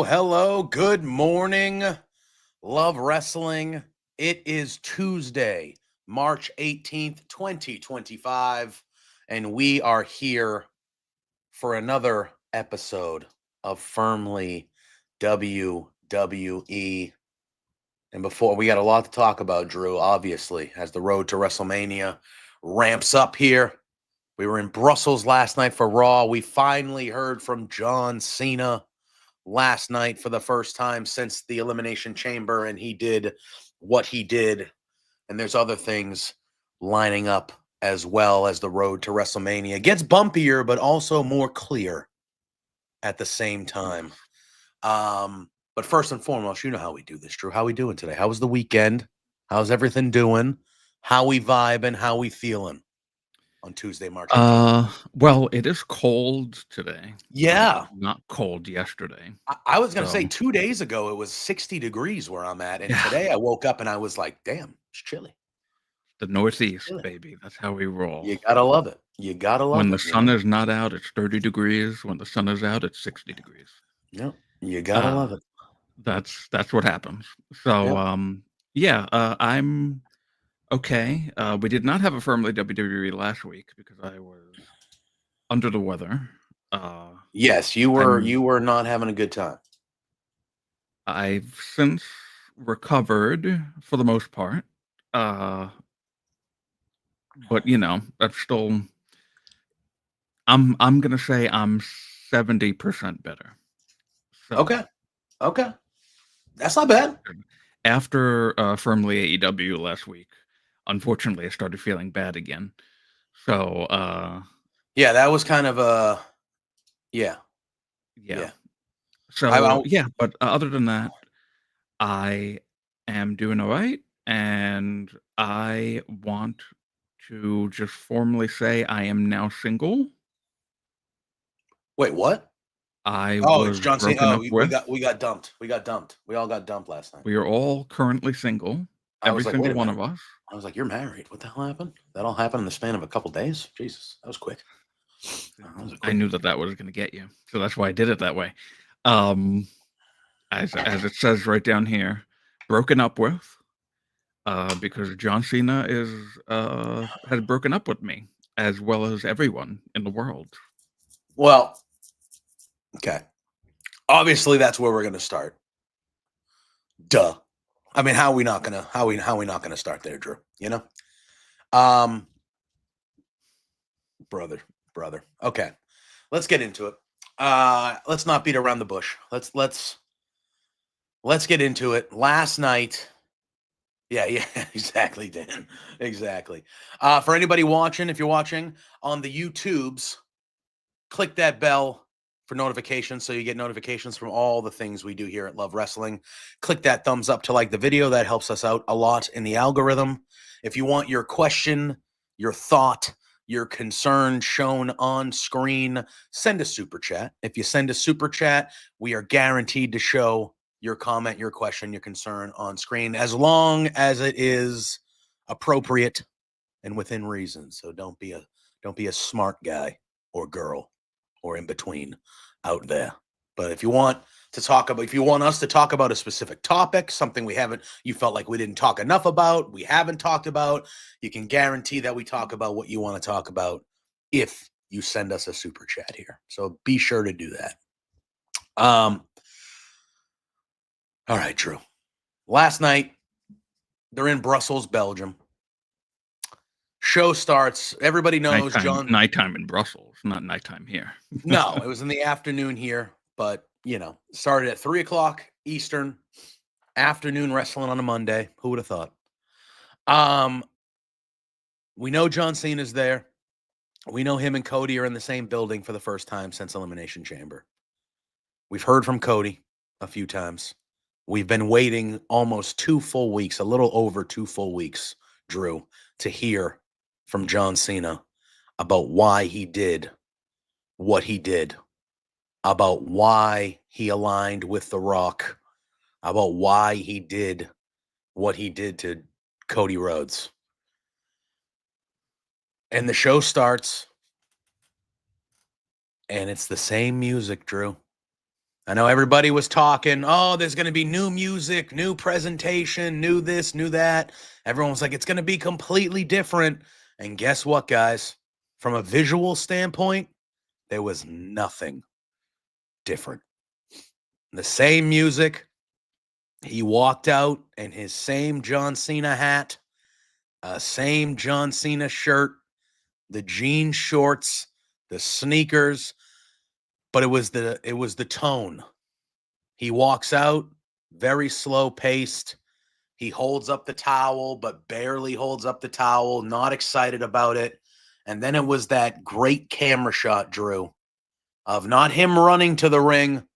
Hello, good morning. Love wrestling. It is Tuesday, March 18th, 2025, and we are here for another episode of Firmly WWE. And before, we got a lot to talk about, Drew, obviously, as the road to Wrestlemania ramps up here. We were in Brussels last night for Raw. We finally heard from John Cena last night for the first time since the Elimination Chamber, and he did what he did. And there's other things lining up as well as the road to WrestleMania. It gets bumpier, but also more clear at the same time. But first and foremost, you know how we do this, Drew. How we doing today? How was the weekend? How's everything doing? How we vibing? How we feeling on Tuesday, March 18th? Well, it is cold today. Yeah. Not cold yesterday. I was going to say 2 days ago, it was 60 degrees where I'm at. And today I woke up and I was like, damn, it's chilly. The Northeast, baby. That's how we roll. You got to love it. You got to love it. When the sun is not out, it's 30 degrees. When the sun is out, it's 60 degrees. Yep. You got to love it. That's what happens. So, I'm okay. We did not have a Firmly WWE last week because I was under the weather. Yes, you were not having a good time. I've since recovered for the most part. But that's still I'm gonna say I'm 70% better. So, Okay. That's not bad. After Firmly AEW last week, unfortunately I started feeling bad again. So yeah, that was kind of a yeah. So but other than that, I am doing all right, and I want to just formally say I am now single. Wait, what? It's John Cena. We got dumped. We all got dumped last night. We are all currently single. Every single one of us. I was like, you're married. What the hell happened? That all happened in the span of a couple days? Jesus, that was quick. I knew that was going to get you. So that's why I did it that way. As it says right down here, broken up with, because John Cena has broken up with me, as well as everyone in the world. Well, okay. Obviously, that's where we're going to start. Duh. I mean, how are we not gonna start there, Drew? Brother. Okay, let's get into it. Let's not beat around the bush. Let's get into it. Last night. Yeah, exactly, Dan. Exactly. For anybody watching, if you're watching on the YouTubes, click that bell for notifications so you get notifications from all the things we do here at Love Wrestling. Click that thumbs up to like the video. That helps us out a lot in the algorithm. If you want your question, your thought, your concern shown on screen, send a super chat. If you send a super chat, we are guaranteed to show your comment, your question, your concern on screen, as long as it is appropriate and within reason. So don't be a smart guy or girl or in between out there. But if you want us to talk about a specific topic, something you felt like we didn't talk enough about, we haven't talked about, you can guarantee that we talk about what you want to talk about if you send us a super chat here. So be sure to do that. All right, Drew. Last night, they're in Brussels, Belgium. Show starts. Everybody knows Nighttime in Brussels, not nighttime here. No, it was in the afternoon here, but started at 3:00 Eastern. Afternoon wrestling on a Monday. Who would have thought? We know John Cena's there. We know him and Cody are in the same building for the first time since Elimination Chamber. We've heard from Cody a few times. We've been waiting almost 2 full weeks, a little over 2 full weeks, Drew, to hear from John Cena about why he did what he did, about why he aligned with The Rock, about why he did what he did to Cody Rhodes. And the show starts, and it's the same music, Drew. I know everybody was talking, oh, there's going to be new music, new presentation, new this, new that. Everyone was like, it's going to be completely different. And guess what, guys? From a visual standpoint, there was nothing different. The same music. He walked out in his same John Cena hat, same John Cena shirt, the jean shorts, the sneakers, but it was the tone. He walks out, very slow paced. He holds up the towel, but barely holds up the towel, not excited about it. And then it was that great camera shot, Drew, of not him running to the ring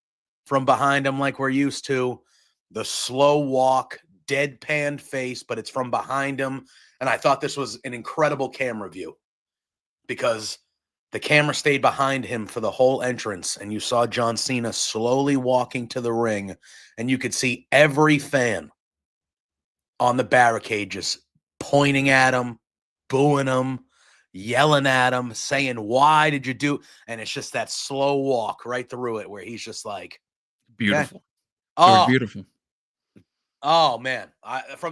from behind him like we're used to, the slow walk, deadpan face, but it's from behind him. And I thought this was an incredible camera view because the camera stayed behind him for the whole entrance, and you saw John Cena slowly walking to the ring, and you could see every fan on the barricade just pointing at him, booing him, yelling at him, saying, why did you do? And it's just that slow walk right through it where he's just like, beautiful. Okay. It was beautiful. Oh man.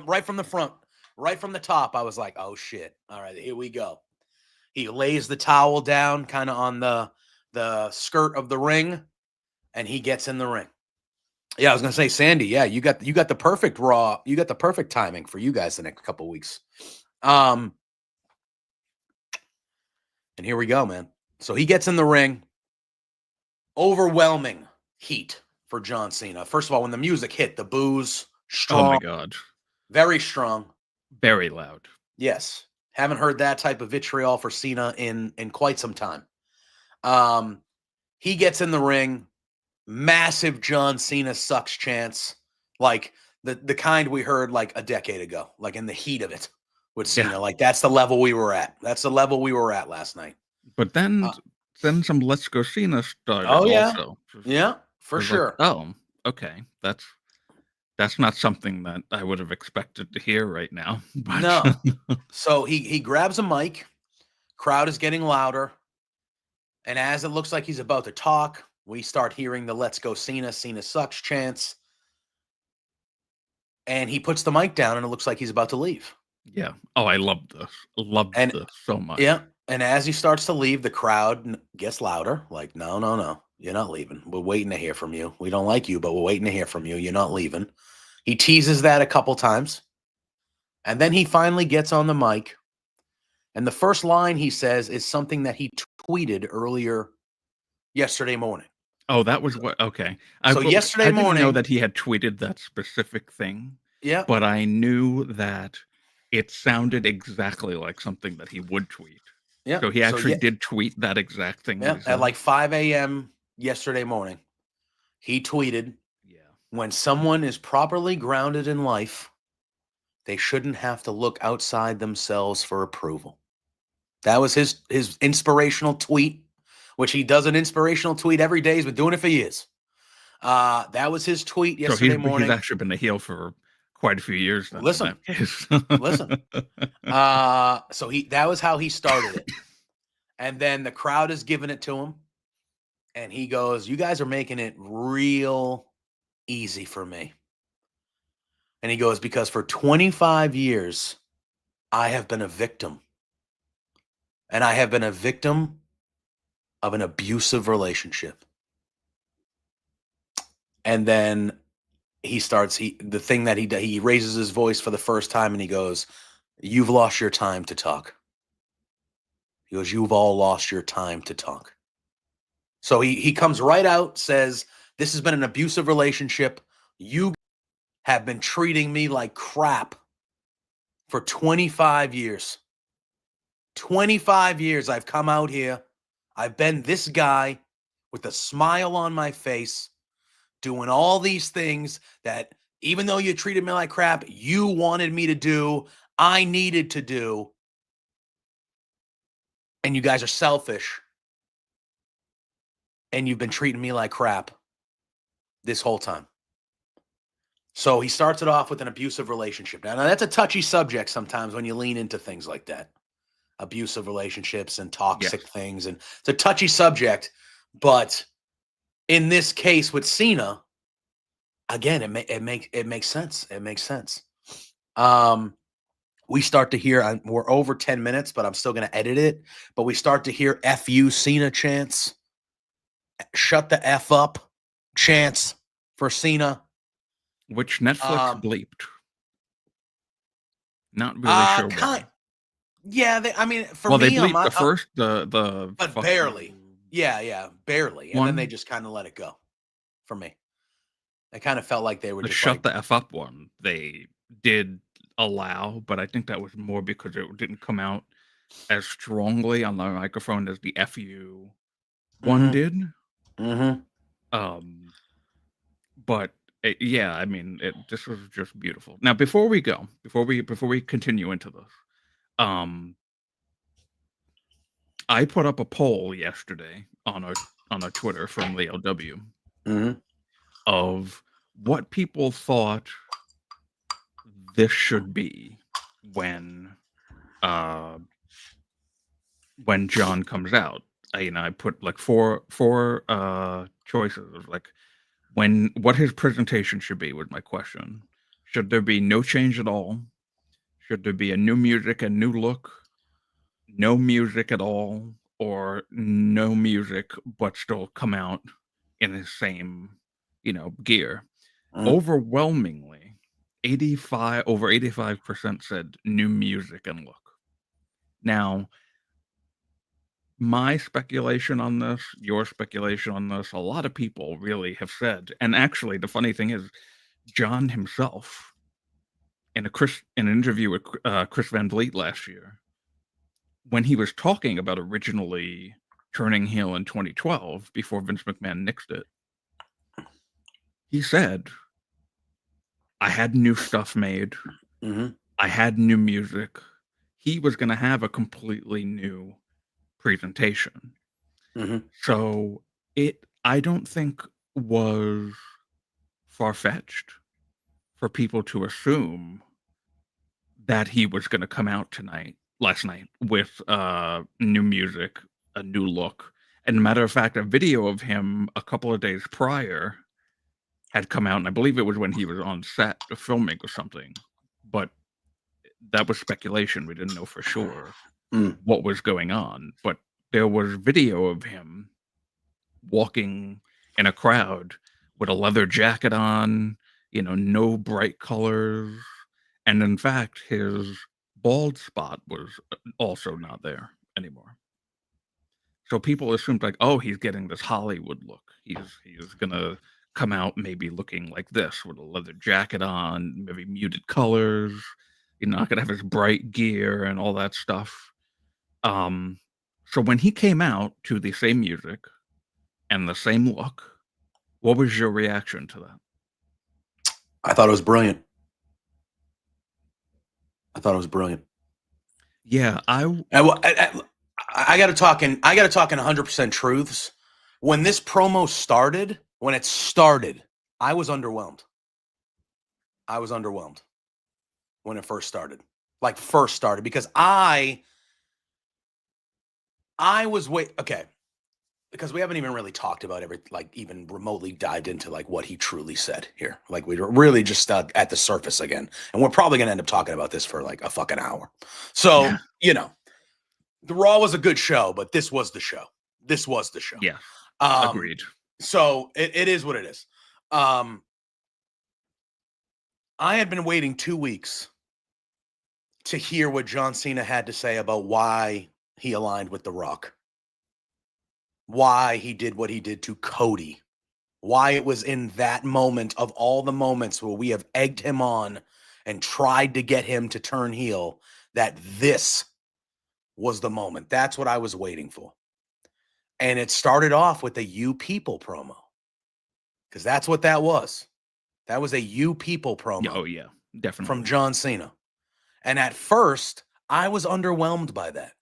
Right from the front, right from the top, I was like, oh shit. All right, here we go. He lays the towel down kind of on the skirt of the ring, and he gets in the ring. Yeah, I was gonna say, Sandy. Yeah, you got the perfect Raw. You got the perfect timing for you guys the next couple weeks. And here we go, man. So he gets in the ring. Overwhelming heat for John Cena. First of all, when the music hit, the boos strong. Oh my God, very strong, very loud. Yes, haven't heard that type of vitriol for Cena in quite some time. He gets in the ring. Massive John Cena sucks chance, like the kind we heard like a decade ago, like in the heat of it with Cena. Yeah. Like that's the level we were at. That's the level we were at last night. But then some Let's Go Cena started. Oh yeah, also. Yeah, for sure. Like, oh, okay, that's not something that I would have expected to hear right now. But... No. So he grabs a mic. Crowd is getting louder, and as it looks like he's about to talk, we start hearing the "Let's Go Cena, Cena sucks" chants. And he puts the mic down, and it looks like he's about to leave. Yeah. Oh, I love this. This so much. Yeah. And as he starts to leave, the crowd gets louder. Like, no. You're not leaving. We're waiting to hear from you. We don't like you, but we're waiting to hear from you. You're not leaving. He teases that a couple times. And then he finally gets on the mic. And the first line he says is something that he tweeted earlier yesterday morning. Oh, that was what? Okay. So yesterday morning, I didn't know that he had tweeted that specific thing. Yeah. But I knew that it sounded exactly like something that he would tweet. Yeah. So he actually did tweet that exact thing. Yeah. At like 5 a.m. yesterday morning, he tweeted, when someone is properly grounded in life, they shouldn't have to look outside themselves for approval. That was his inspirational tweet, which he does an inspirational tweet every day. He's been doing it for years. That was his tweet yesterday morning. He's actually been a heel for quite a few years now. Listen. So that was how he started it. And then the crowd is giving it to him. And he goes, you guys are making it real easy for me. And he goes, because for 25 years, I have been a victim. And I have been a victim of an abusive relationship. And then he raises his voice for the first time and he goes, you've lost your time to talk. He goes, "You've all lost your time to talk." So he comes right out, says, "This has been an abusive relationship. You have been treating me like crap for 25 years. 25 years I've come out here. I've been this guy with a smile on my face, doing all these things that even though you treated me like crap, you wanted me to do, I needed to do. And you guys are selfish. And you've been treating me like crap this whole time." So he starts it off with an abusive relationship. Now that's a touchy subject sometimes when you lean into things like that. Abusive relationships and toxic Yes. things. And it's a touchy subject. But in this case with Cena, again, it makes sense. It makes sense. We start to hear, we're over 10 minutes, but I'm still going to edit it. But we start to hear F you Cena chants, shut the F up chants for Cena. Which Netflix bleeped. Not really sure why. Yeah, I mean, for well, me, they bleeped the first, the but fuck barely. you Yeah, barely. And then they one. just kind of let it go for me. It kind of felt like they were The just shut like, the F up one, they did allow, but I think that was more because it didn't come out as strongly on the microphone as the FU one did. But yeah, I mean, this was just beautiful. Now, before we continue into this, I put up a poll yesterday on our Twitter from Leo W of what people thought this should be when John comes out. I put like four choices of like what his presentation should be was my question. Should there be no change at all? Should there be a new music, a new look? No music at all, or no music but still come out in the same, gear? Overwhelmingly, over 85% said new music and look. Now, my speculation on this, your speculation on this, a lot of people really have said, and actually the funny thing is, John himself, in an interview with Chris Van Vliet last year, when he was talking about originally turning heel in 2012 before Vince McMahon nixed it, he said, "I had new stuff made. I had new music." He was going to have a completely new presentation. So I don't think was far-fetched for people to assume that he was going to come out last night with new music, a new look. And matter of fact, a video of him a couple of days prior had come out, and I believe it was when he was on set filming or something. But that was speculation. We didn't know for sure what was going on. But there was video of him walking in a crowd with a leather jacket on, no bright colors. And in fact, his bald spot was also not there anymore. So people assumed like, oh, he's getting this Hollywood look. He's gonna come out maybe looking like this with a leather jacket on, maybe muted colors. You're not gonna have his bright gear and all that stuff. So when he came out to the same music and the same look, what was your reaction to that? I thought it was brilliant. Yeah, I got to talk in 100% truths. When this promo started, I was underwhelmed. When it first started. Because I was okay. Because we haven't even really talked about even remotely dived into what he truly said here. Like we were really just at the surface again. And we're probably going to end up talking about this for a fucking hour. So, yeah. The Raw was a good show, but this was the show. Yeah. Agreed. So it is what it is. I had been waiting 2 weeks to hear what John Cena had to say about why he aligned with The Rock. Why he did what he did to Cody. Why it was in that moment of all the moments where we have egged him on and tried to get him to turn heel, that this was the moment. That's what I was waiting for. And it started off with a You People promo. Because that's what that was. That was a You People promo. Oh, yeah, definitely. From John Cena. And at first, I was underwhelmed by that.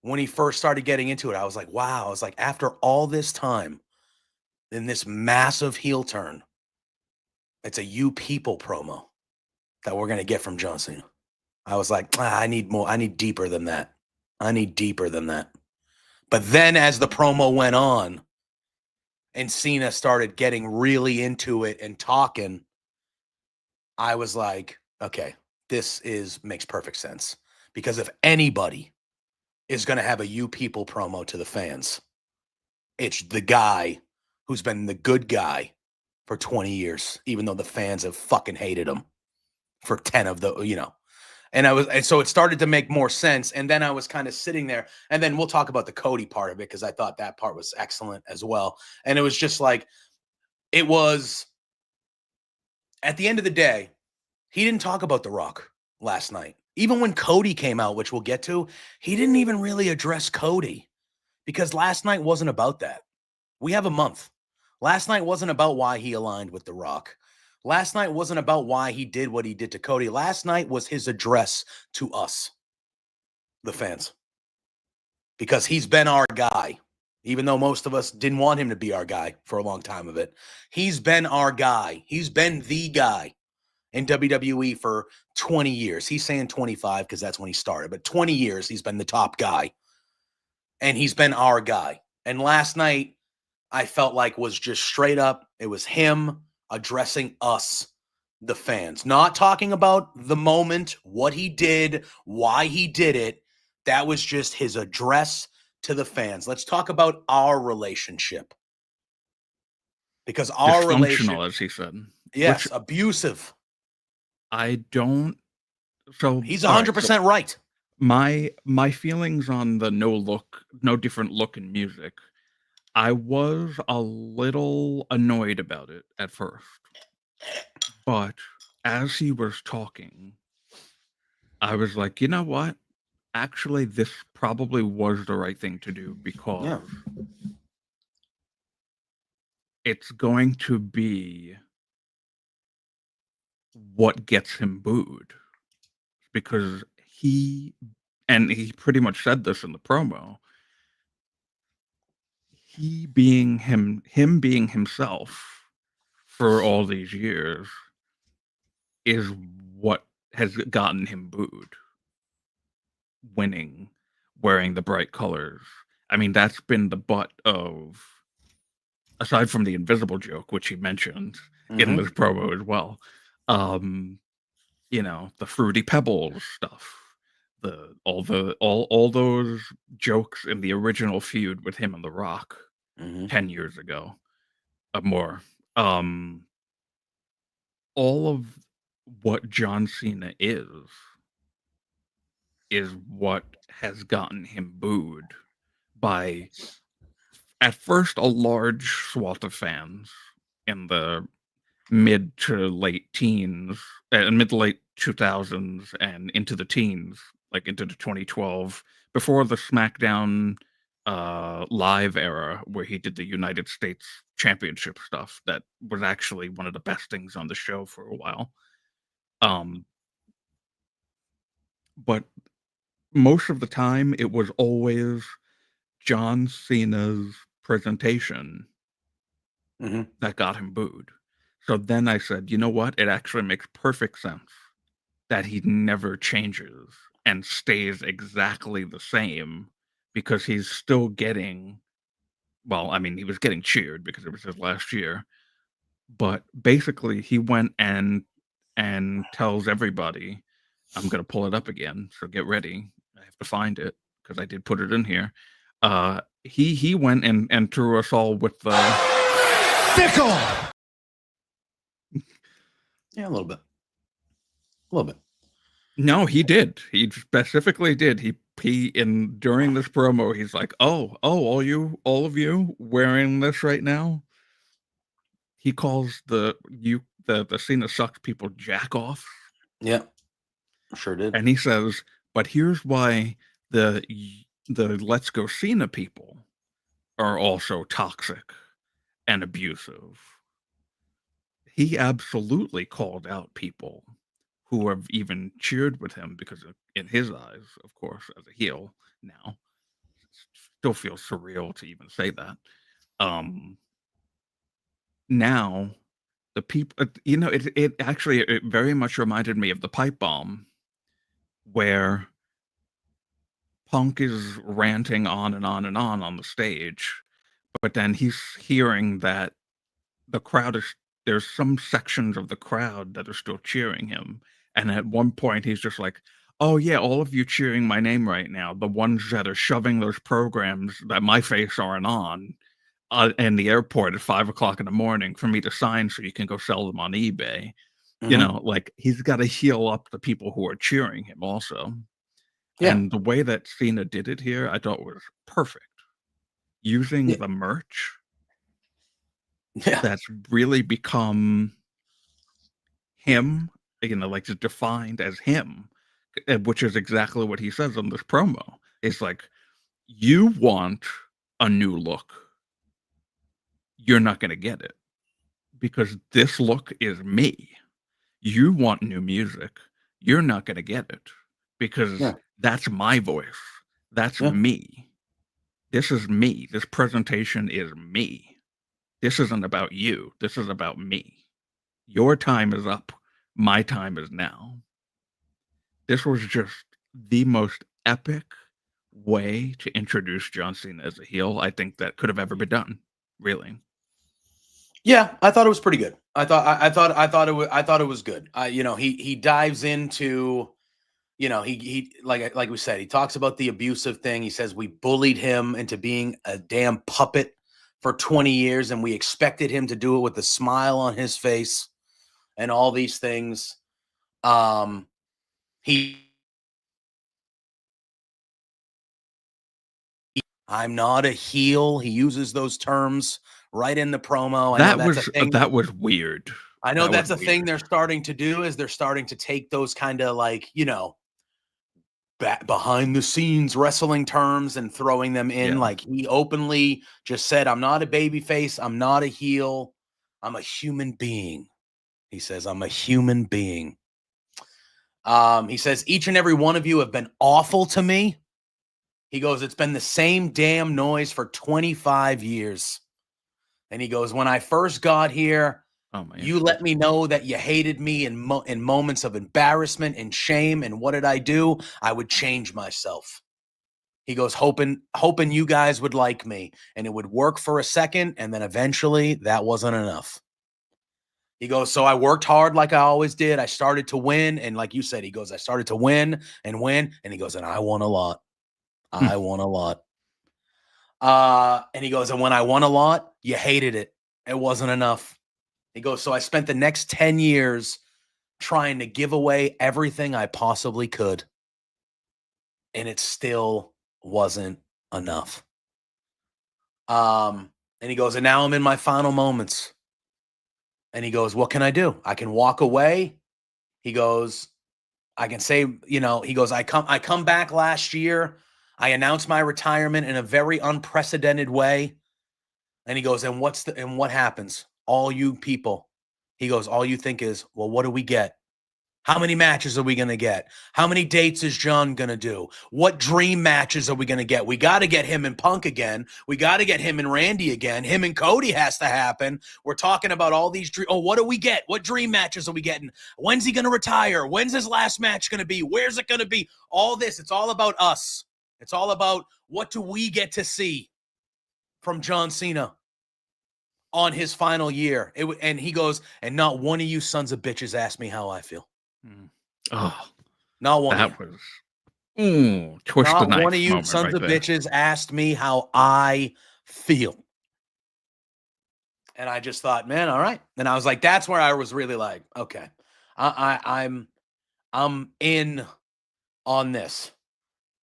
When he first started getting into it, I was like, wow. I was like, after all this time, in this massive heel turn, it's a You People promo that we're going to get from John Cena. I was like, I need more. I need deeper than that. I need deeper than that. But then as the promo went on and Cena started getting really into it and talking, I was like, okay, this makes perfect sense. Because if anybody is going to have a You People promo to the fans, it's the guy who's been the good guy for 20 years, even though the fans have fucking hated him for 10 of the, and so it started to make more sense. And then I was kind of sitting there, and then we'll talk about the Cody part of it, because I thought that part was excellent as well. And it was just like, it was, at the end of the day, he didn't talk about The Rock last night. Even when Cody came out, which we'll get to, he didn't even really address Cody, because last night wasn't about that. We have a month. Last night wasn't about why he aligned with The Rock. Last night wasn't about why he did what he did to Cody. Last night was his address to us, the fans, because he's been our guy, even though most of us didn't want him to be our guy for a long time of it. He's been our guy. He's been the guy in WWE for 20 years. He's saying 25 because that's when he started, but 20 years he's been the top guy, and he's been our guy. And last night, I felt like was just straight up, it was him addressing us, the fans, not talking about the moment, what he did, why he did it. That was just his address to the fans. Let's talk about our relationship. Because our relationship, as he said. Yes, which, abusive. I don't. So he's 100% right. My feelings on the no different look in music. I was a little annoyed about it at first, but as he was talking, I was like, you know what? Actually, this probably was the right thing to do, because it's going to be what gets him booed. Because he pretty much said this in the promo, he being him being himself for all these years is what has gotten him booed. Winning, wearing the bright colors. I mean, that's been the butt of, aside from the invisible joke, which he mentioned in this promo as well, the Fruity Pebbles stuff, all those jokes in the original feud with him and The Rock 10 years ago, or more. All of what John Cena is what has gotten him booed by, at first, a large swath of fans in the mid to late 2000s and into the teens, like into the 2012, before the SmackDown live era, where he did the United States Championship stuff. That was actually one of the best things on the show for a while. But most of the time, it was always John Cena's presentation that got him booed. So then I said, you know what? It actually makes perfect sense that he never changes and stays exactly the same, because he's still getting, well, I mean, he was getting cheered because it was his last year, but basically he went and tells everybody, I'm going to pull it up again, so get ready. I have to find it because I did put it in here. He went and threw us all with the fickle. Yeah, a little bit. A little bit. No, he did. He specifically did. during this promo, he's like, all of you wearing this right now. He calls the Cena sucks people jack off. Yeah, sure did. And he says, but here's why the Let's Go Cena people are also toxic and abusive. He absolutely called out people who have even cheered with him because in his eyes, of course, as a heel now, still feels surreal to even say that. Now the people, it actually, it very much reminded me of the pipe bomb where Punk is ranting on and on and on the stage, but then he's hearing that the crowd there's some sections of the crowd that are still cheering him. And at one point he's just like, oh yeah, all of you cheering my name right now, the ones that are shoving those programs that my face aren't on in the airport at 5 o'clock in the morning for me to sign so you can go sell them on eBay. Like he's got to heal up the people who are cheering him also. Yeah. And the way that Cena did it here, I thought was perfect. Using the merch that's really become him, like just defined as him, which is exactly what he says on this promo. It's like, you want a new look. You're not going to get it because this look is me. You want new music. You're not going to get it because that's my voice. That's me. This is me. This presentation is me. This isn't about you. This is about me. Your time is up. My time is now. This was just the most epic way to introduce John Cena as a heel I think that could have ever been done. Really. Yeah, I thought it was pretty good. I thought it was good. He dives into, he like we said, he talks about the abusive thing. He says we bullied him into being a damn puppet for 20 years and we expected him to do it with a smile on his face and all these things. I'm not a heel. He uses those terms right in the promo. That was weird. I know that's a thing they're starting to do, is they're starting to take those kind of like, behind the scenes wrestling terms and throwing them in. Yeah. Like he openly just said, I'm not a babyface. I'm not a heel. I'm a human being. He says, I'm a human being. He says, each and every one of you have been awful to me. He goes, it's been the same damn noise for 25 years. And he goes, when I first got here, you let me know that you hated me in moments of embarrassment and shame. And what did I do? I would change myself. He goes, hoping you guys would like me. And it would work for a second. And then eventually that wasn't enough. He goes, so I worked hard like I always did. I started to win. And like you said, he goes, I started to win. And he goes, and I won a lot. I won a lot. And he goes, and when I won a lot, you hated it. It wasn't enough. He goes, so I spent the next 10 years trying to give away everything I possibly could. And it still wasn't enough. And he goes, and now I'm in my final moments. And he goes, what can I do? I can walk away. He goes, I can say, he goes, I come back last year. I announced my retirement in a very unprecedented way. And he goes, and what happens? All you people, he goes, all you think is, well, what do we get? How many matches are we going to get? How many dates is John going to do? What dream matches are we going to get? We got to get him and Punk again. We got to get him and Randy again. Him and Cody has to happen. We're talking about all these dreams. Oh, what do we get? What dream matches are we getting? When's he going to retire? When's his last match going to be? Where's it going to be? All this. It's all about us. It's all about what do we get to see from John Cena on his final year. And he goes, and not one of you sons of bitches asked me how I feel. Oh, not one. That was twist not the knife. One of you sons of bitches asked me how I feel. And I just thought, man, all right. And I was like, that's where I was really like, okay, I'm in on this.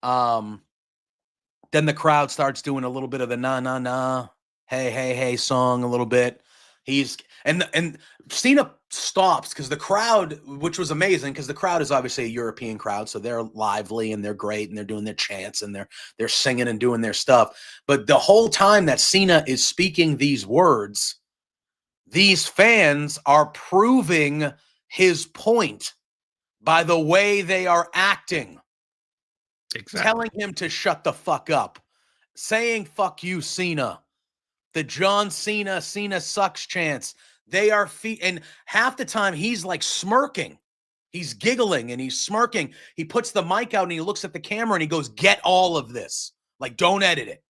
Then the crowd starts doing a little bit of the na na na, hey song a little bit. And Cena stops because the crowd, which was amazing, because the crowd is obviously a European crowd, so they're lively and they're great and they're doing their chants and they're singing and doing their stuff. But the whole time that Cena is speaking these words, these fans are proving his point by the way they are acting. Exactly. Telling him to shut the fuck up, saying fuck you, Cena. The John Cena sucks chants. They are and half the time he's like smirking. He's giggling and he's smirking. He puts the mic out and he looks at the camera and he goes, get all of this. Like, don't edit it.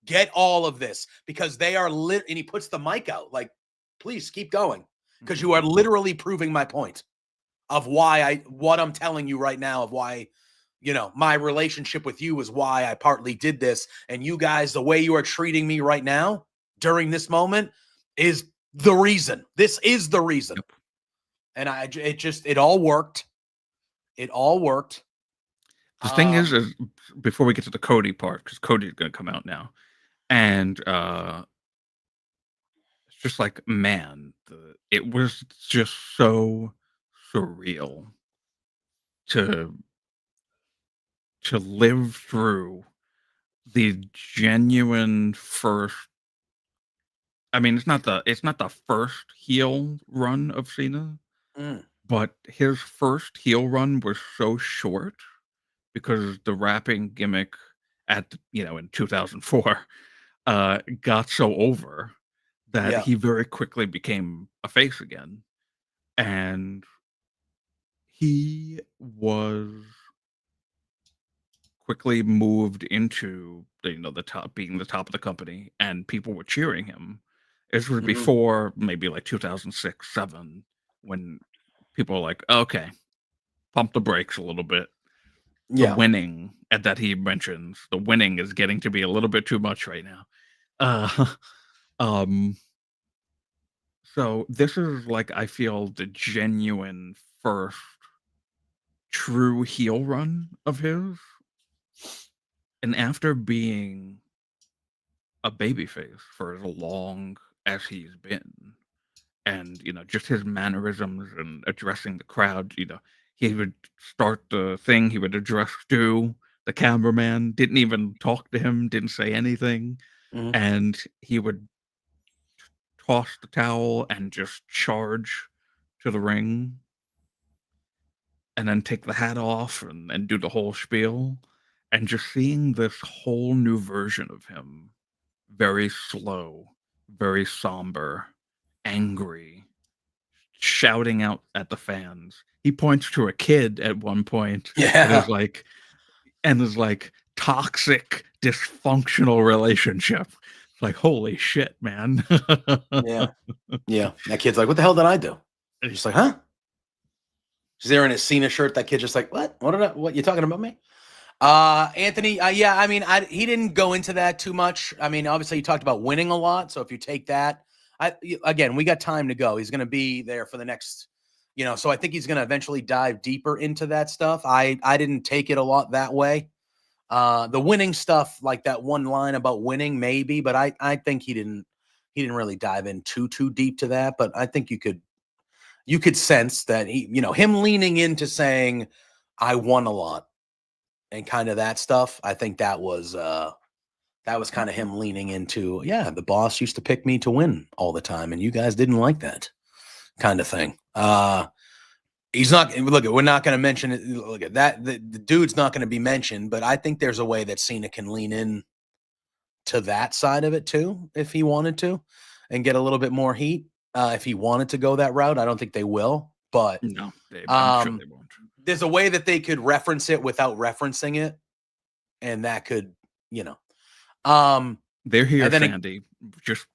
Get all of this, because they are lit. And he puts the mic out like, please keep going, because you are literally proving my point of what I'm telling you right now, of why, my relationship with you is why I partly did this. And you guys, the way you are treating me right now during this moment is the reason. This is the reason. Yep. And it all worked. It all worked. The thing is before we get to the Cody part, because Cody's going to come out now, and it's just like, man, it was just so surreal to live through the genuine first. I mean, it's not the first heel run of Cena, but his first heel run was so short because the rapping gimmick in 2004 got so over that he very quickly became a face again, and he was quickly moved into the top, being the top of the company, and people were cheering him. This was before maybe like 2006, 2007, when people were like, okay, pump the brakes a little bit. The winning that he mentions, the winning is getting to be a little bit too much right now. So this is like, I feel, the genuine first true heel run of his. And after being a babyface for as long as he's been, and just his mannerisms and addressing the crowd, he would start the thing, he would address Stu, the cameraman, didn't even talk to him, didn't say anything, and he would toss the towel and just charge to the ring, and then take the hat off and do the whole spiel. And just seeing this whole new version of him, very slow, very somber, angry, shouting out at the fans. He points to a kid at one point and is like toxic, dysfunctional relationship. It's like, holy shit, man. Yeah. That kid's like, what the hell did I do? And he's like, huh? She's there in his Cena shirt. That kid's just like, what? What you talking about me? Anthony, I mean, he didn't go into that too much. I mean, obviously he talked about winning a lot. So if you take that, again, we got time to go. He's going to be there for the next, so I think he's going to eventually dive deeper into that stuff. I didn't take it a lot that way. The winning stuff, like that one line about winning, maybe, but I think he didn't really dive in too deep to that. But I think you could sense that him leaning into saying, I won a lot, and kind of that stuff. I think that was kind of him leaning into, the boss used to pick me to win all the time, and you guys didn't like that kind of thing. He's not, we're not going to mention it. Look at that. The dude's not going to be mentioned, but I think there's a way that Cena can lean in to that side of it too, if he wanted to, and get a little bit more heat. If he wanted to go that route, I don't think they will, but no, I'm sure they won't. There's a way that they could reference it without referencing it. And that could, they're here, Sandy. Just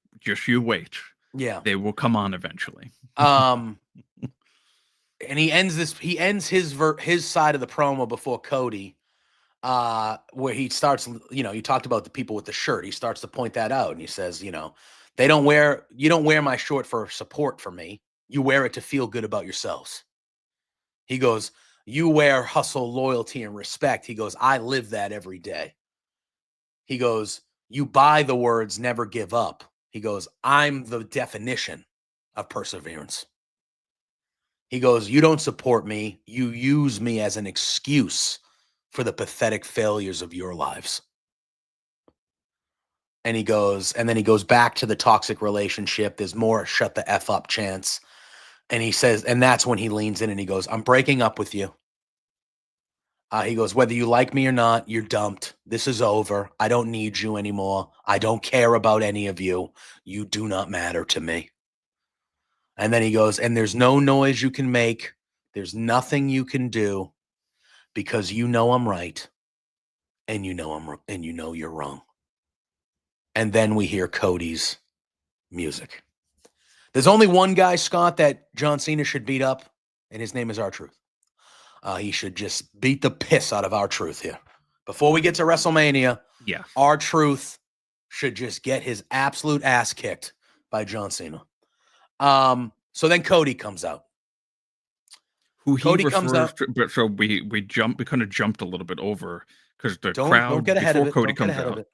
you wait. Yeah. They will come on eventually. And he ends his side of the promo before Cody, where he starts, you talked about the people with the shirt. He starts to point that out, and he says, you don't wear my short for support for me. You wear it to feel good about yourselves. He goes, you wear hustle, loyalty, and respect. He goes, I live that every day. He goes, you buy the words, never give up. He goes, I'm the definition of perseverance. He goes, you don't support me. You use me as an excuse for the pathetic failures of your lives. And he goes, and then he goes back to the toxic relationship. There's more shut the F up chants. And he says, and that's when he leans in and he goes, I'm breaking up with you. He goes, whether you like me or not, you're dumped. This is over. I don't need you anymore. I don't care about any of you. You do not matter to me. And then he goes, and there's no noise you can make. There's nothing you can do because you know I'm right. And you know you're wrong. And then we hear Cody's music. There's only one guy, Scott, that John Cena should beat up, and his name is R-Truth. He should just beat the piss out of R-Truth here. Before we get to WrestleMania, Yes. R-Truth should just get his absolute ass kicked by John Cena. So then Cody comes out. Who Cody he comes refers out. to, but so we kind of jumped a little bit over because the Don't crowd get ahead of before it. Cody Don't get comes ahead of out. it.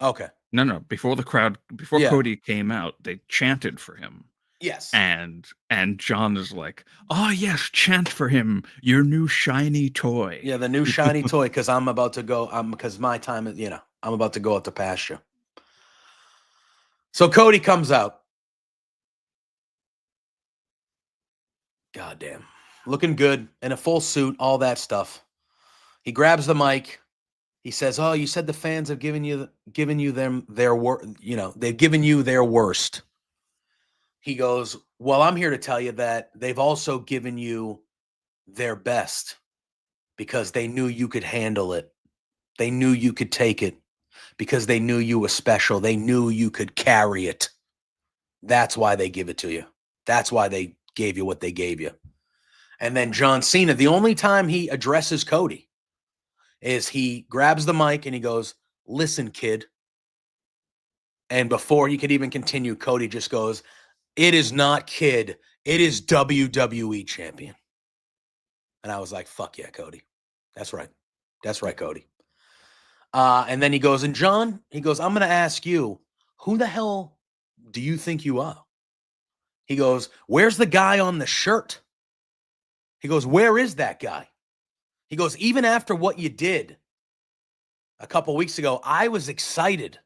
Okay. No, before Yeah. Cody came out, they chanted for him. Yes. And John is like, oh yes, chant for him, your new shiny toy. Yeah, the new shiny toy, because I'm about to go. Because my time is, I'm about to go out to pasture. So Cody comes out. Goddamn. Looking good in a full suit, all that stuff. He grabs the mic. He says, "Oh, you said the fans have given you their they've given you their worst." He goes, "Well, I'm here to tell you that they've also given you their best because they knew you could handle it. They knew you could take it because they knew you were special. They knew you could carry it. That's why they give it to you. That's why they gave you what they gave you." And then John Cena, the only time he addresses Cody is he grabs the mic and he goes, "Listen, kid." And before he could even continue, Cody just goes, "It is not kid. It is WWE champion." And I was like, fuck yeah, Cody. That's right. That's right, Cody. And then he goes, and John, he goes, "I'm going to ask you, who the hell do you think you are?" He goes, "Where's the guy on the shirt?" He goes, "Where is that guy?" He goes, "Even after what you did a couple weeks ago, I was excited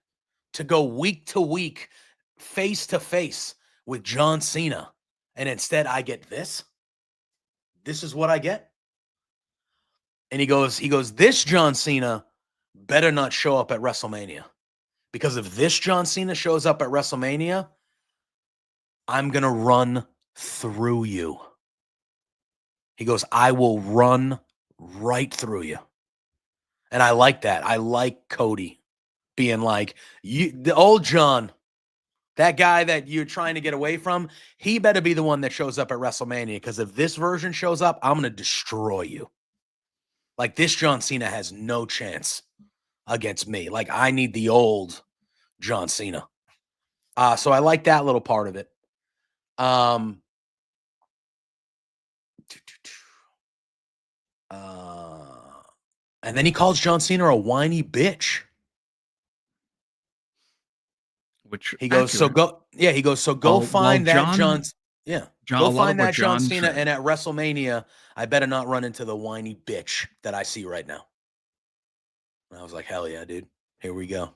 to go week to week, face to face with John Cena. And instead I get this. This is what I get." And he goes, "This John Cena better not show up at WrestleMania. Because if this John Cena shows up at WrestleMania, I'm going to run through you." He goes, "I will run right through you." And I like that. I like Cody being like, the old John, that guy that you're trying to get away from, he better be the one that shows up at WrestleMania, because if this version shows up, I'm going to destroy you. Like, this John Cena has no chance against me. Like, I need the old John Cena. So I like that little part of it. And then he calls John Cena a whiny bitch. Which He goes, accurate. so go find that John, go a lot of find what that John John Cena, said. and at WrestleMania, I better not run into the whiny bitch that I see right now. And I was like, hell yeah, dude. Here we go.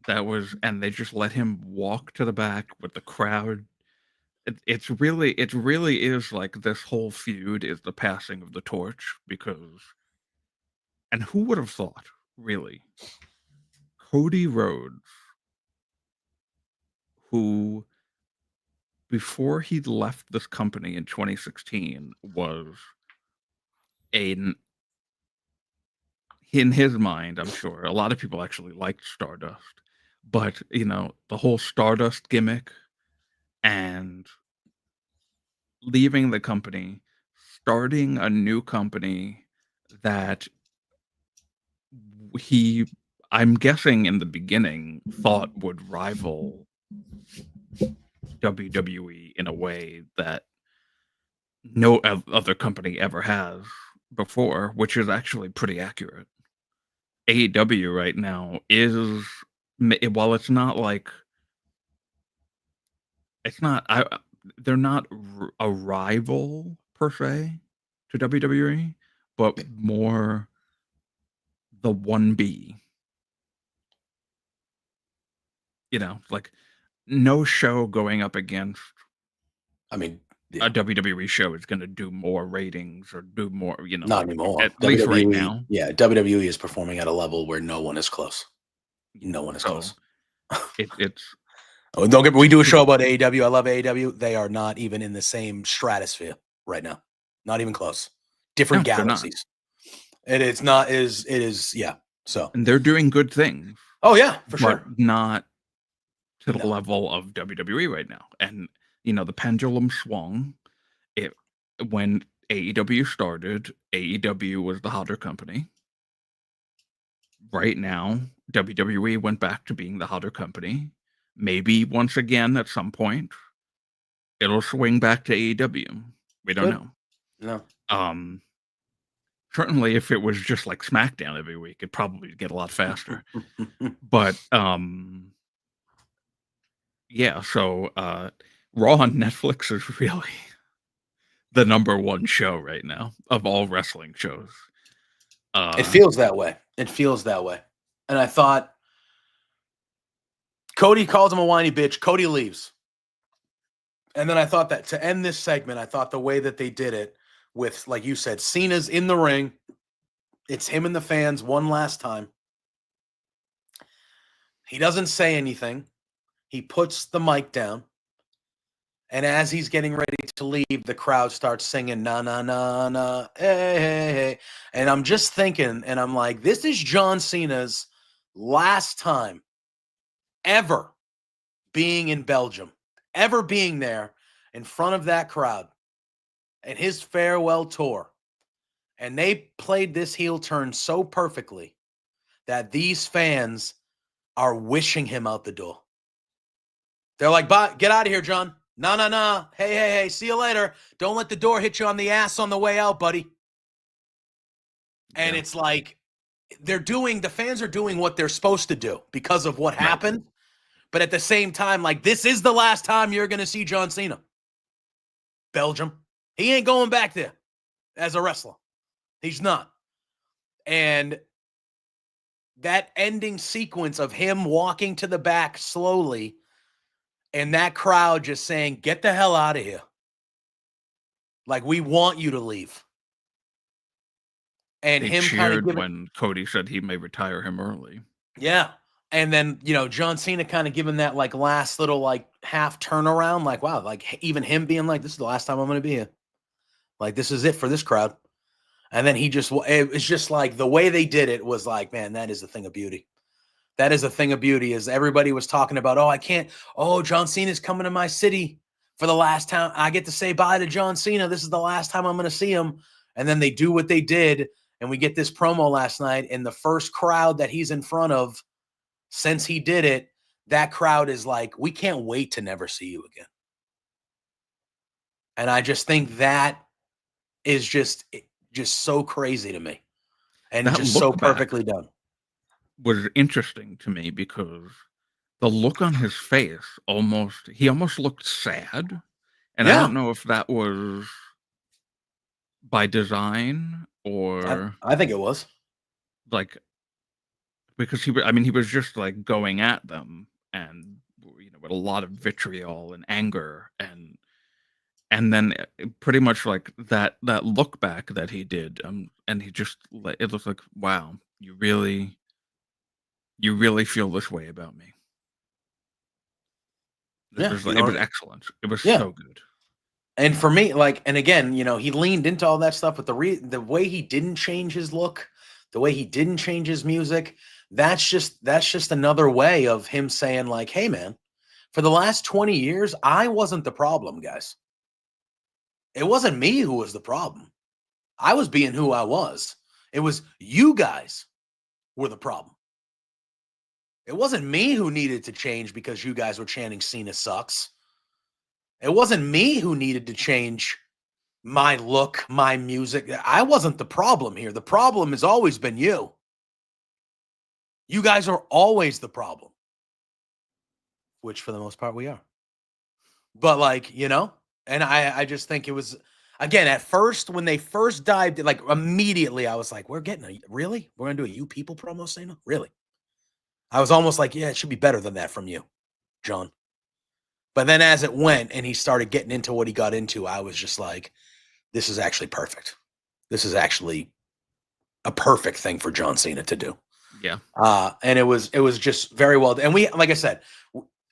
And they just let him walk to the back with the crowd. It really is like this whole feud is the passing of the torch, because, and who would have thought, really, Cody Rhodes, who before he left this company in 2016 was in his mind, I'm sure a lot of people actually liked Stardust, but the whole Stardust gimmick and leaving the company, starting a new company that I'm guessing in the beginning, thought would rival WWE in a way that no other company ever has before, which is actually pretty accurate. AEW right now is, while it's not like, it's not, they're not a rival per se to WWE, but more the 1B. You know, like no show going up against I mean, a WWE show is going to do more ratings or do more, you know, not like, anymore. at least right WWE, now. yeah, WWE is performing at a level where no one is close. No one is So close. it's Oh, don't get. We do a show about AEW. I love AEW. They are not even in the same stratosphere right now. Not even close. Different No, they're not. galaxies. It's not. It is. Yeah. So. And they're doing good things. Oh yeah, for sure. But not to the level of WWE right now. And you know, the pendulum swung. When AEW started, AEW was the hotter company. Right now, WWE went back to being the hotter company. Maybe once again at some point, it'll swing back to AEW. We don't know. No. Certainly if it was just like SmackDown every week, it'd probably get a lot faster. But yeah, so Raw on Netflix is really the number one show right now of all wrestling shows. It feels that way. It feels that way. And I thought Cody calls him a whiny bitch. Cody leaves. And then I thought that to end this segment, I thought the way that they did it with, like you said, Cena's in the ring. It's him and the fans one last time. He doesn't say anything. He puts the mic down. And as he's getting ready to leave, the crowd starts singing, na, na, na, na, hey, hey, hey. And I'm just thinking, and I'm like, this is John Cena's last time ever being in Belgium, ever being there in front of that crowd and his farewell tour. And they played this heel turn so perfectly that these fans are wishing him out the door. They're like, bye, get out of here, John. No, no, no. Hey, hey, hey, see you later. Don't let the door hit you on the ass on the way out, buddy. And it's like, the fans are doing what they're supposed to do because of what happened. But at the same time, like, this is the last time you're going to see John Cena. Belgium. He ain't going back there as a wrestler. He's not. And that ending sequence of him walking to the back slowly and that crowd just saying, get the hell out of here. Like, we want you to leave. And they him cheered when Cody said he may retire him early. Yeah. And then, you know, John Cena kind of giving that like last little like half turnaround, like, wow, like even him being like, this is the last time I'm going to be here. Like, this is it for this crowd. And then it was just like the way they did it was like, man, that is a thing of beauty. That is a thing of beauty, is everybody was talking about, John Cena's coming to my city for the last time. I get to say bye to John Cena. This is the last time I'm going to see him. And then they do what they did. And we get this promo last night, and the first crowd that he's in front of since he did it, that crowd is like, we can't wait to never see you again. And I just think that is just so crazy to me. And that just so perfectly done. Was interesting to me because the look on his face he almost looked sad. And I don't know if that was by design or I think it was. Like, because he was just like going at them and, you know, with a lot of vitriol and anger and then pretty much like that look back that he did, and he just, it looks like, wow, you really feel this way about me. It was excellent. It was so good. And for me, like, and again, you know, he leaned into all that stuff, but the way he didn't change his look, the way he didn't change his music, that's just another way of him saying like, hey man, for the last 20 years, I wasn't the problem, guys. It wasn't me who was the problem. I was being who I was. It was you guys were the problem. It wasn't me who needed to change because you guys were chanting Cena sucks. It wasn't me who needed to change my look, my music. I wasn't the problem here. The problem has always been you. You guys are always the problem, which for the most part we are. But like, you know, and I just think it was, again, at first, when they first dived, like immediately I was like, we're going to do a You People promo, Cena? Really? I was almost like, yeah, it should be better than that from you, John. But then as it went and he started getting into what he got into, I was just like, this is actually perfect. This is actually a perfect thing for John Cena to do. Yeah. And it was just very well. And we, like I said,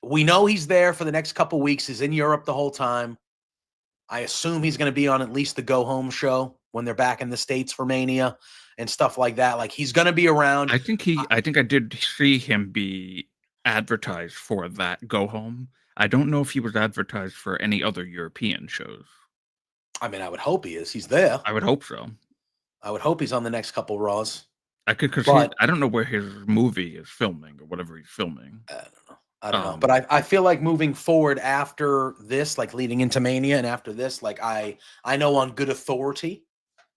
we know he's there for the next couple weeks. He's in Europe the whole time. I assume he's going to be on at least the Go Home show when they're back in the States for Mania and stuff like that. Like, he's going to be around. I think I did see him be advertised for that Go Home. I don't know if he was advertised for any other European shows. I mean, I would hope he is. He's there. I would hope so. I would hope he's on the next couple Raws. I don't know where his movie is filming or whatever he's filming. I don't know. But I feel like moving forward after this, like leading into Mania and after this, like I know on good authority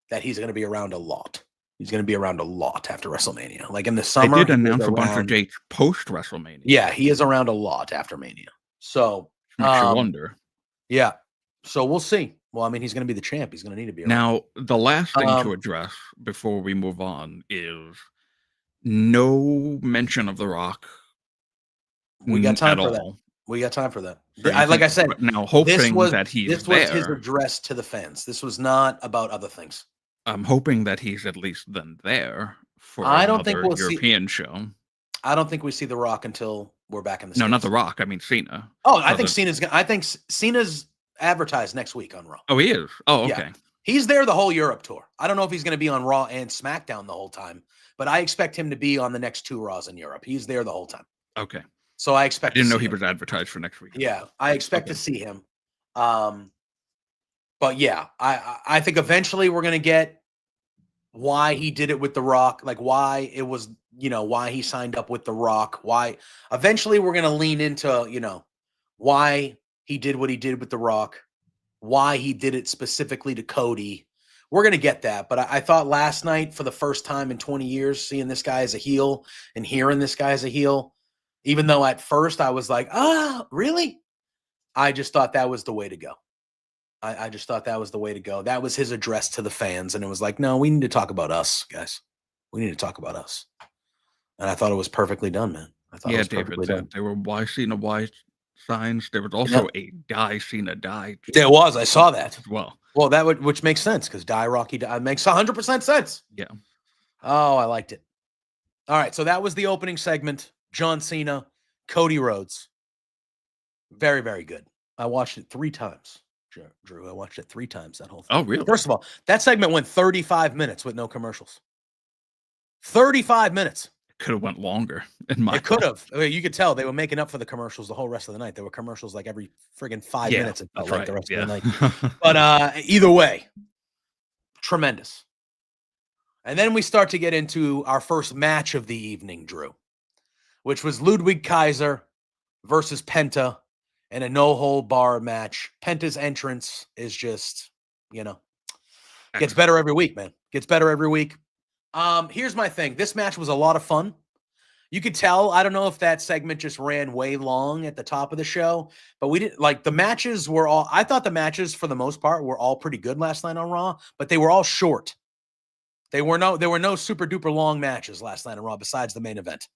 that he's going to be around a lot. He's going to be around a lot after WrestleMania. Like in the summer, they did announce a bunch of dates post WrestleMania. Yeah, he is around a lot after Mania. So makes you wonder. Yeah. So we'll see. Well, I mean, he's going to be the champ. He's going to need to be around. Now, the last thing to address before we move on is no mention of The Rock. We got time for that. We got time for that. Like I said, now hoping that he's this was his address to the fans. This was not about other things. I'm hoping that he's at least then there for European show. I don't think we see The Rock until we're back in the States. No, not The Rock. I mean Cena. Oh, I think Cena's advertised next week on Raw. Oh, he is? Oh, okay. Yeah. He's there the whole Europe tour. I don't know if he's going to be on Raw and SmackDown the whole time, but I expect him to be on the next 2 Raws in Europe. He's there the whole time. Okay. So I expect. I didn't know he was advertised for next week. Yeah, I expect to see him. But yeah, I think eventually we're gonna get why he did it with The Rock, like why it was, why he signed up with The Rock. Why eventually we're gonna lean into, why he did what he did with The Rock, why he did it specifically to Cody. We're gonna get that. But I thought last night, for the first time in 20 years, seeing this guy as a heel and hearing this guy as a heel. Even though at first I was like, really? I just thought that was the way to go. I just thought that was the way to go. That was his address to the fans. And it was like, no, we need to talk about us, guys. We need to talk about us. And I thought it was perfectly done, man. I thought it was perfectly done. There were Y Cena Y signs. There was also a Die Cena Die. There was. I saw that. Well, which makes sense because Die Rocky Die makes 100% sense. Yeah. Oh, I liked it. All right. So that was the opening segment. John Cena, Cody Rhodes. Very, very good. I watched it 3 times, Drew. I watched it 3 times, that whole thing. Oh, really? First of all, that segment went 35 minutes with no commercials. 35 minutes. Could have went longer. It could have. I mean, you could tell they were making up for the commercials the whole rest of the night. There were commercials like every friggin' 5 minutes. It felt like the rest of the night. But either way, tremendous. And then we start to get into our first match of the evening, Drew, which was Ludwig Kaiser versus Penta in a no-hold-bar match. Penta's entrance is just, gets better every week, man. Gets better every week. Here's my thing. This match was a lot of fun. You could tell, I don't know if that segment just ran way long at the top of the show, but we didn't, like, the matches were all, I thought the matches for the most part were all pretty good last night on Raw, but they were all short. There were no super duper long matches last night on Raw besides the main event.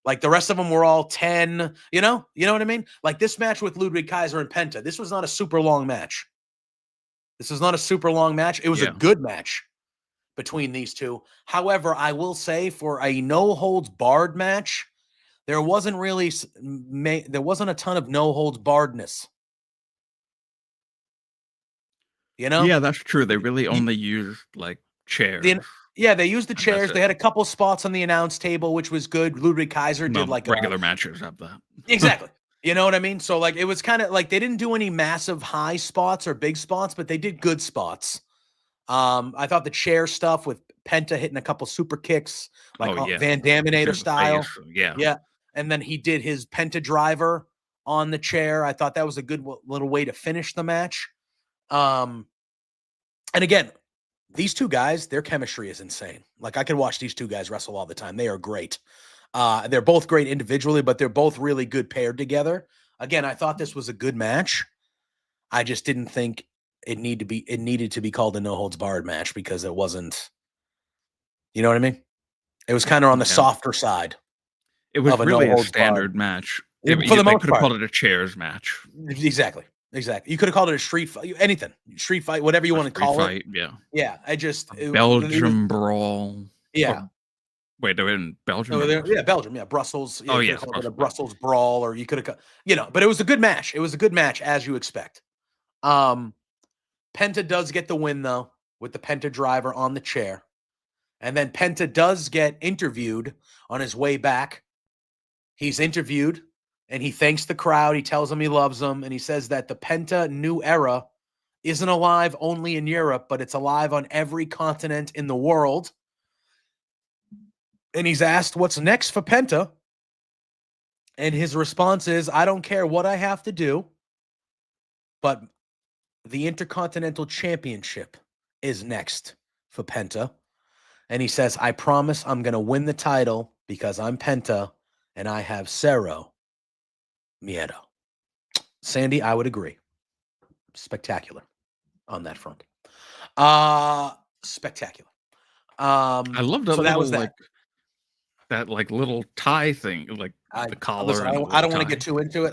Like the rest of them were all 10, you know what I mean? Like this match with Ludwig Kaiser and Penta, this was not a super long match. It was a good match between these two. However, I will say for a no holds barred match, there wasn't a ton of no holds barredness. Yeah, that's true. They really only used like chairs. They used the chairs. They had a couple spots on the announce table, which was good. Ludwig Kaiser did like regular matches have that. Exactly. You know what I mean? So like it was kind of like they didn't do any massive high spots or big spots, but they did good spots. I thought the chair stuff with Penta hitting a couple super kicks, like Van Daminator style. Yeah. And then he did his Penta driver on the chair. I thought that was a good little way to finish the match. And again, these two guys, their chemistry is insane. Like, I could watch these two guys wrestle all the time. They are great. They're both great individually, but they're both really good paired together. Again, I thought this was a good match. I just didn't think it needed to be called a no holds barred match because it wasn't, you know what I mean? It was kind of on the softer side. It was of a really a no-holds standard barred. match. For the They most could have part. called it a chairs match. Exactly. You could have called it a street fight, anything, street fight, whatever you want to call it. Yeah. Yeah. Belgium brawl. Yeah. Wait, they're in Belgium? Yeah, Belgium. Yeah, Brussels. Yeah, Oh, you yeah. could have called it a Brussels brawl, or you could have, but it was a good match. It was a good match, as you expect. Penta does get the win, though, with the Penta driver on the chair. And then Penta does get interviewed on his way back. He's interviewed, and he thanks the crowd. He tells them he loves them, and he says that the Penta new era isn't alive only in Europe, but it's alive on every continent in the world. And he's asked what's next for Penta. And his response is, I don't care what I have to do, but the Intercontinental Championship is next for Penta. And he says, I promise I'm going to win the title because I'm Penta and I have Cero Miedo. Sandy, I would agree. Spectacular on that front. Spectacular. I love that. So that was that. That little tie thing, the collar. Listen, I don't want to get too into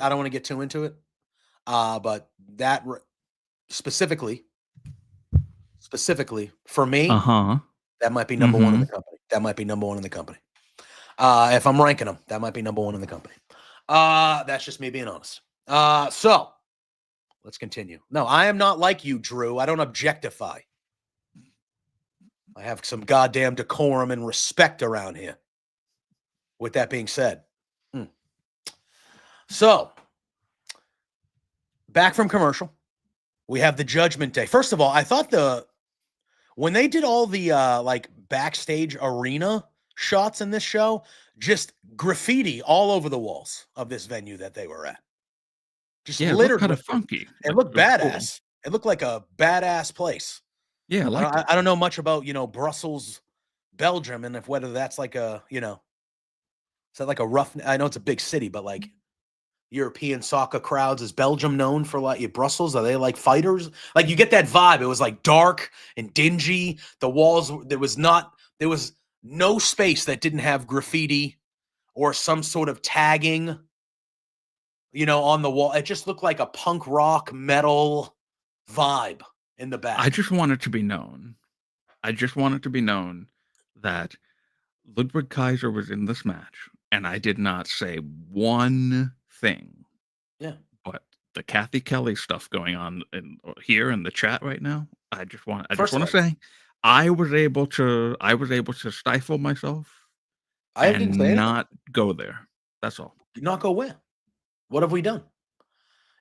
it. But that specifically for me, that might be number one in the company. That might be number one in the company. If I'm ranking them, that might be number one in the company. That's just me being honest. So let's continue. No, I am not like you, Drew. I don't objectify. I have some goddamn decorum and respect around here. With that being said. So, back from commercial, we have the Judgment Day. First of all, I thought when they did all the backstage arena shots in this show, just graffiti all over the walls of this venue that they were at. Just it littered. Looked kind of funky. It looked badass. Cool. It looked like a badass place. Yeah, I don't know much about Brussels, Belgium, and whether that's like a is that like a rough? I know it's a big city, but like European soccer crowds, is Belgium known for Brussels? Are they like fighters? Like, you get that vibe. It was like dark and dingy. The walls, there was no space that didn't have graffiti or some sort of tagging, on the wall. It just looked like a punk rock metal vibe in the back. I just want it to be known. That Ludwig Kaiser was in this match, and I did not say one thing. Yeah. But the Kathy Kelly stuff going on here in the chat right now, I just want to say I was able to stifle myself and not go there. That's all. Not go where? What have we done?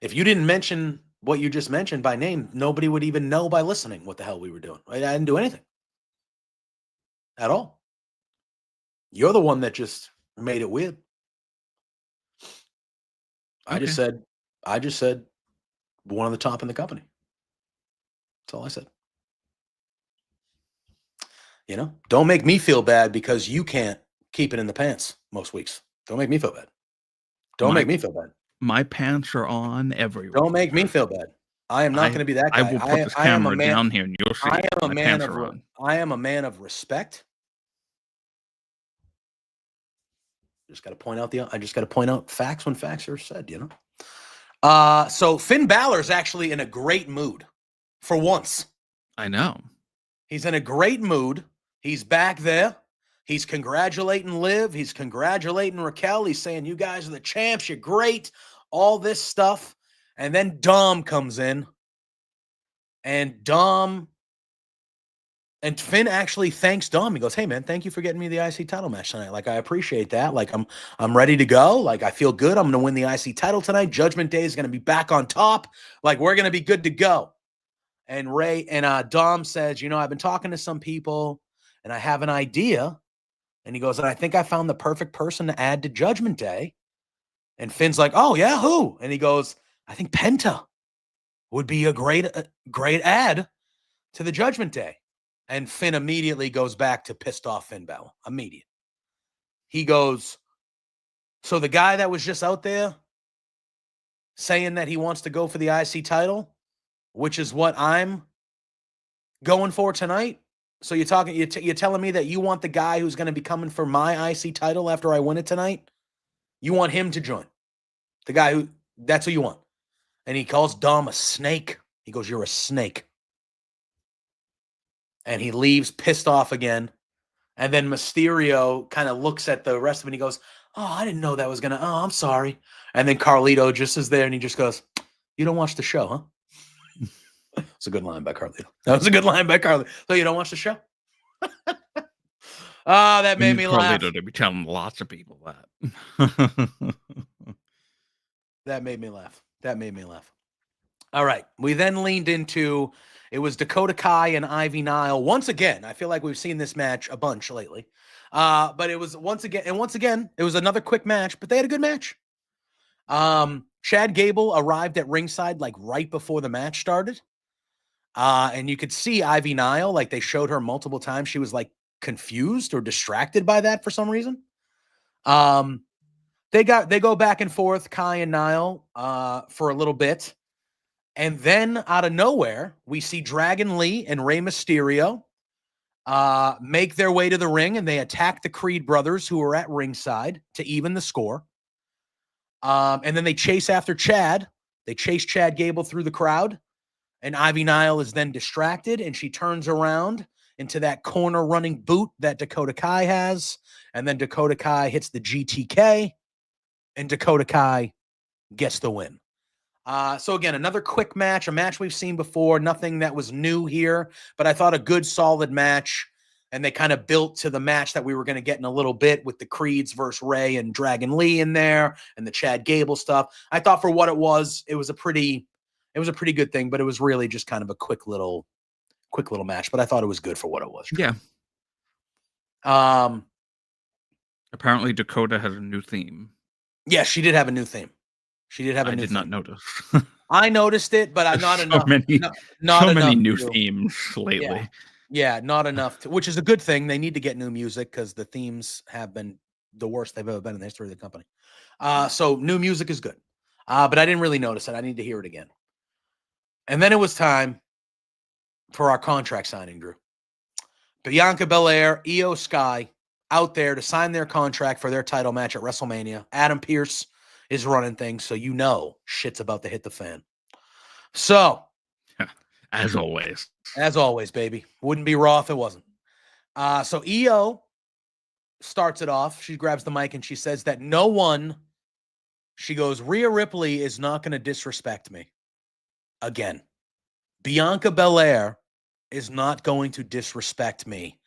If you didn't mention what you just mentioned by name, nobody would even know by listening what the hell we were doing. I didn't do anything at all. You're the one that just made it weird. Okay. I just said one of the top in the company. That's all I said. Don't make me feel bad because you can't keep it in the pants most weeks. Don't make me feel bad. Make me feel bad. My pants are on everywhere. Don't make me feel bad. I am not going to be that guy. I will put this camera down here and you'll see. I am a man of respect. I just got to point out facts when facts are said, So Finn Balor's actually in a great mood for once. I know. He's in a great mood. He's back there. He's congratulating Liv. He's congratulating Raquel. He's saying, you guys are the champs. You're great. All this stuff. And then Dom comes in. And Finn actually thanks Dom. He goes, hey, man, thank you for getting me the IC title match tonight. Like, I appreciate that. Like, I'm ready to go. Like, I feel good. I'm going to win the IC title tonight. Judgment Day is going to be back on top. Like, we're going to be good to go. And Dom says, I've been talking to some people and I have an idea. And he goes, and I think I found the perfect person to add to Judgment Day. And Finn's like, oh, yeah, who? And he goes, I think Penta would be a great add to the Judgment Day. And Finn immediately goes back to pissed off Finn Balor. Immediate. He goes, so the guy that was just out there saying that he wants to go for the IC title, which is what I'm going for tonight. So you're telling me that you want the guy who's going to be coming for my IC title after I win it tonight? You want him to join. The guy that's who you want. And he calls Dom a snake. He goes, you're a snake. And he leaves pissed off again. And then Mysterio kind of looks at the rest of it and he goes, oh, I didn't know that was going to, oh, I'm sorry. And then Carlito just is there and he just goes, you don't watch the show, huh? It's a good line by Carlito. That was a good line by Carlito. So you don't watch the show? Oh, that made me laugh. Carlito to be telling lots of people that. That made me laugh. That made me laugh. All right. We then leaned into, it was Dakota Kai and Ivy Nile. Once again, I feel like we've seen this match a bunch lately. But it was once again, it was another quick match, but they had a good match. Chad Gable arrived at ringside like right before the match started. And you could see Ivy Nile, like they showed her multiple times. She was like confused or distracted by that for some reason. They go back and forth, Kai and Nile, for a little bit. And then out of nowhere, we see Dragon Lee and Rey Mysterio make their way to the ring, and they attack the Creed brothers who are at ringside to even the score. And then they chase after Chad. They chase Chad Gable through the crowd, and Ivy Nile is then distracted, and she turns around into that corner running boot that Dakota Kai has, and then Dakota Kai hits the GTK, and Dakota Kai gets the win. So again, another quick match, a match we've seen before, nothing that was new here, but I thought a good solid match, and they kind of built to the match that we were going to get in a little bit with the Creeds versus Rey and Dragon Lee in there and the Chad Gable stuff. I thought for what it was a pretty good thing, but it was really just kind of a quick little match, but I thought it was good for what it was. Yeah. Apparently Dakota has a new theme. Yeah, she did have a new theme. I did not notice. I noticed it, but I'm not enough. Not many new to, themes lately. Yeah, not enough, which is a good thing. They need to get new music because the themes have been the worst they've ever been in the history of the company. So new music is good. But I didn't really notice it. I need to hear it again. And then it was time for our contract signing, Drew. Bianca Belair, Io Sky out there to sign their contract for their title match at WrestleMania. Adam Pearce is running things, so you know shit's about to hit the fan. So, as always, baby. Wouldn't be Raw if it wasn't. So Io starts it off. She grabs the mic and she says that she goes, Rhea Ripley is not going to disrespect me again. Bianca Belair is not going to disrespect me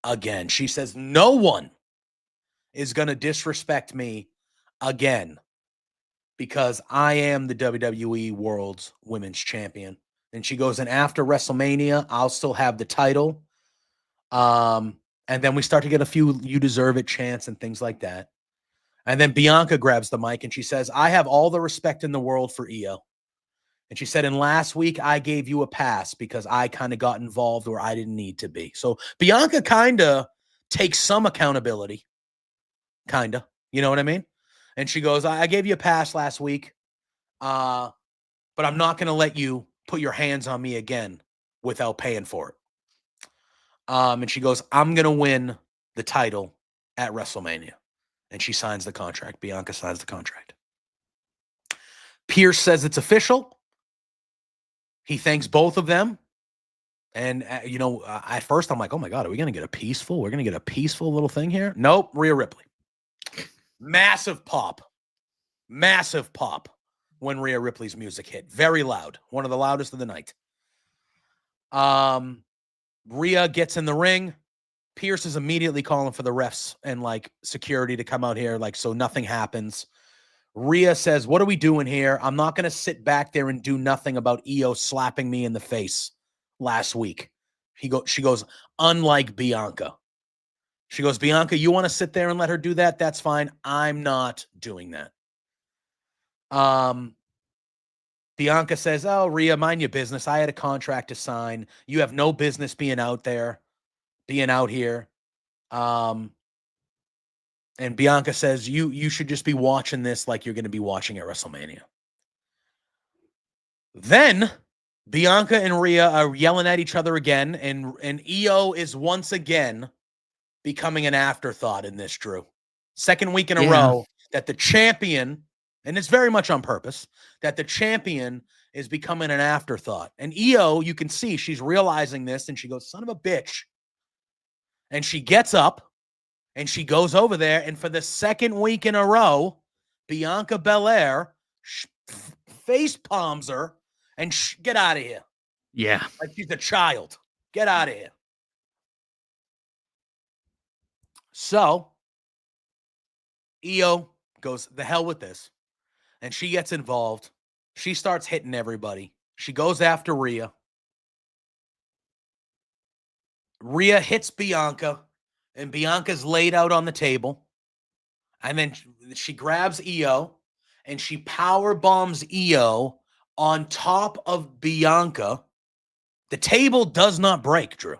again. She says no one is going to disrespect me again because I am the WWE World's Women's Champion. And she goes, and after WrestleMania, I'll still have the title. And then we start to get a few you deserve it chants and things like that. And then Bianca grabs the mic and she says, I have all the respect in the world for Io. And she said, and last week I gave you a pass because I kind of got involved where I didn't need to be. So Bianca kind of takes some accountability. Kind of. You know what I mean? And she goes, I gave you a pass last week, but I'm not going to let you put your hands on me again without paying for it. And she goes, I'm going to win the title at WrestleMania. And she signs the contract. Bianca signs the contract. Pierce says it's official. He thanks both of them. And, at first I'm like, oh my God, are we going to get we're going to get a peaceful little thing here? Nope. Rhea Ripley. Massive pop when Rhea Ripley's music hit. Very loud. One of the loudest of the night. Rhea gets in the ring. Pierce is immediately calling for the refs and like security to come out here, like, so nothing happens. Rhea says, what are we doing here? I'm not going to sit back there and do nothing about Io slapping me in the face last week. She goes, unlike Bianca. She goes, Bianca, you want to sit there and let her do that? That's fine. I'm not doing that. Bianca says, "Oh, Rhea, mind your business. I had a contract to sign. You have no business being out here." And Bianca says, "You should just be watching this like you're going to be watching at WrestleMania." Then Bianca and Rhea are yelling at each other again, and Io is once again becoming an afterthought in this, Drew. Second week in a row that the champion, and it's very much on purpose, that the champion is becoming an afterthought. And Io, you can see she's realizing this, and she goes, "Son of a bitch." And she gets up, and she goes over there, and for the second week in a row, Bianca Belair face palms her, and get out of here. Yeah. Like she's a child. Get out of here. So, Io goes, "The hell with this." And she gets involved. She starts hitting everybody. She goes after Rhea. Rhea hits Bianca, and Bianca's laid out on the table. And then she grabs Io, and she power bombs Io on top of Bianca. The table does not break, Drew.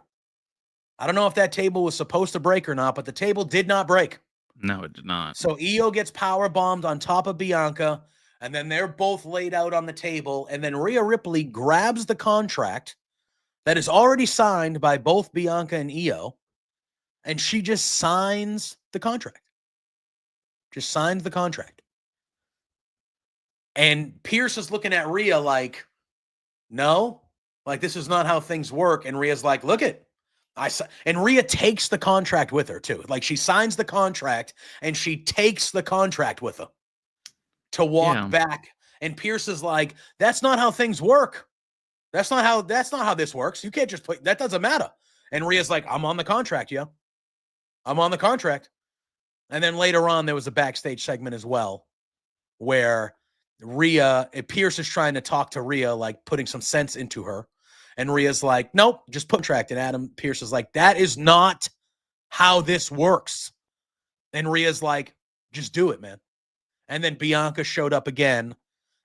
I don't know if that table was supposed to break or not, but the table did not break. No, it did not. So Io gets power bombed on top of Bianca, and then they're both laid out on the table, and then Rhea Ripley grabs the contract that is already signed by both Bianca and Io, and she just signs the contract. Just signs the contract. And Pierce is looking at Rhea like, "No, like this is not how things work." And Rhea's like, "Look it. And Rhea takes the contract with her too. Like she signs the contract and she takes the contract with her to walk back. And Pierce is like, "That's not how things work. That's not how this works. You can't just put that. Doesn't matter." And Rhea's like, "I'm on the contract, yo. I'm on the contract." And then later on, there was a backstage segment as well where Pierce is trying to talk to Rhea, like putting some sense into her. And Rhea's like, "Nope, just put contract." And Adam Pierce is like, "That is not how this works." And Rhea's like, "Just do it, man." And then Bianca showed up again,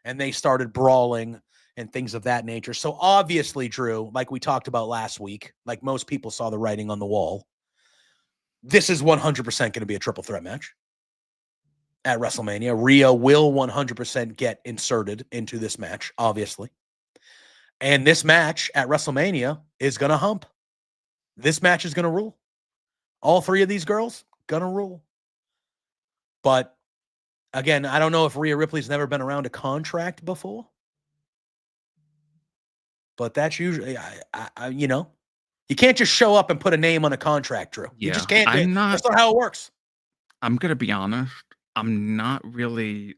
and they started brawling and things of that nature. So obviously, Drew, like we talked about last week, like most people saw the writing on the wall, this is 100% going to be a triple threat match at WrestleMania. Rhea will 100% get inserted into this match, obviously. And this match at WrestleMania is going to hump. This match is going to rule. All three of these girls, going to rule. But again, I don't know if Rhea Ripley's never been around a contract before. But that's usually, you can't just show up and put a name on a contract, Drew. You just can't. That's not how it works. I'm going to be honest. I'm not really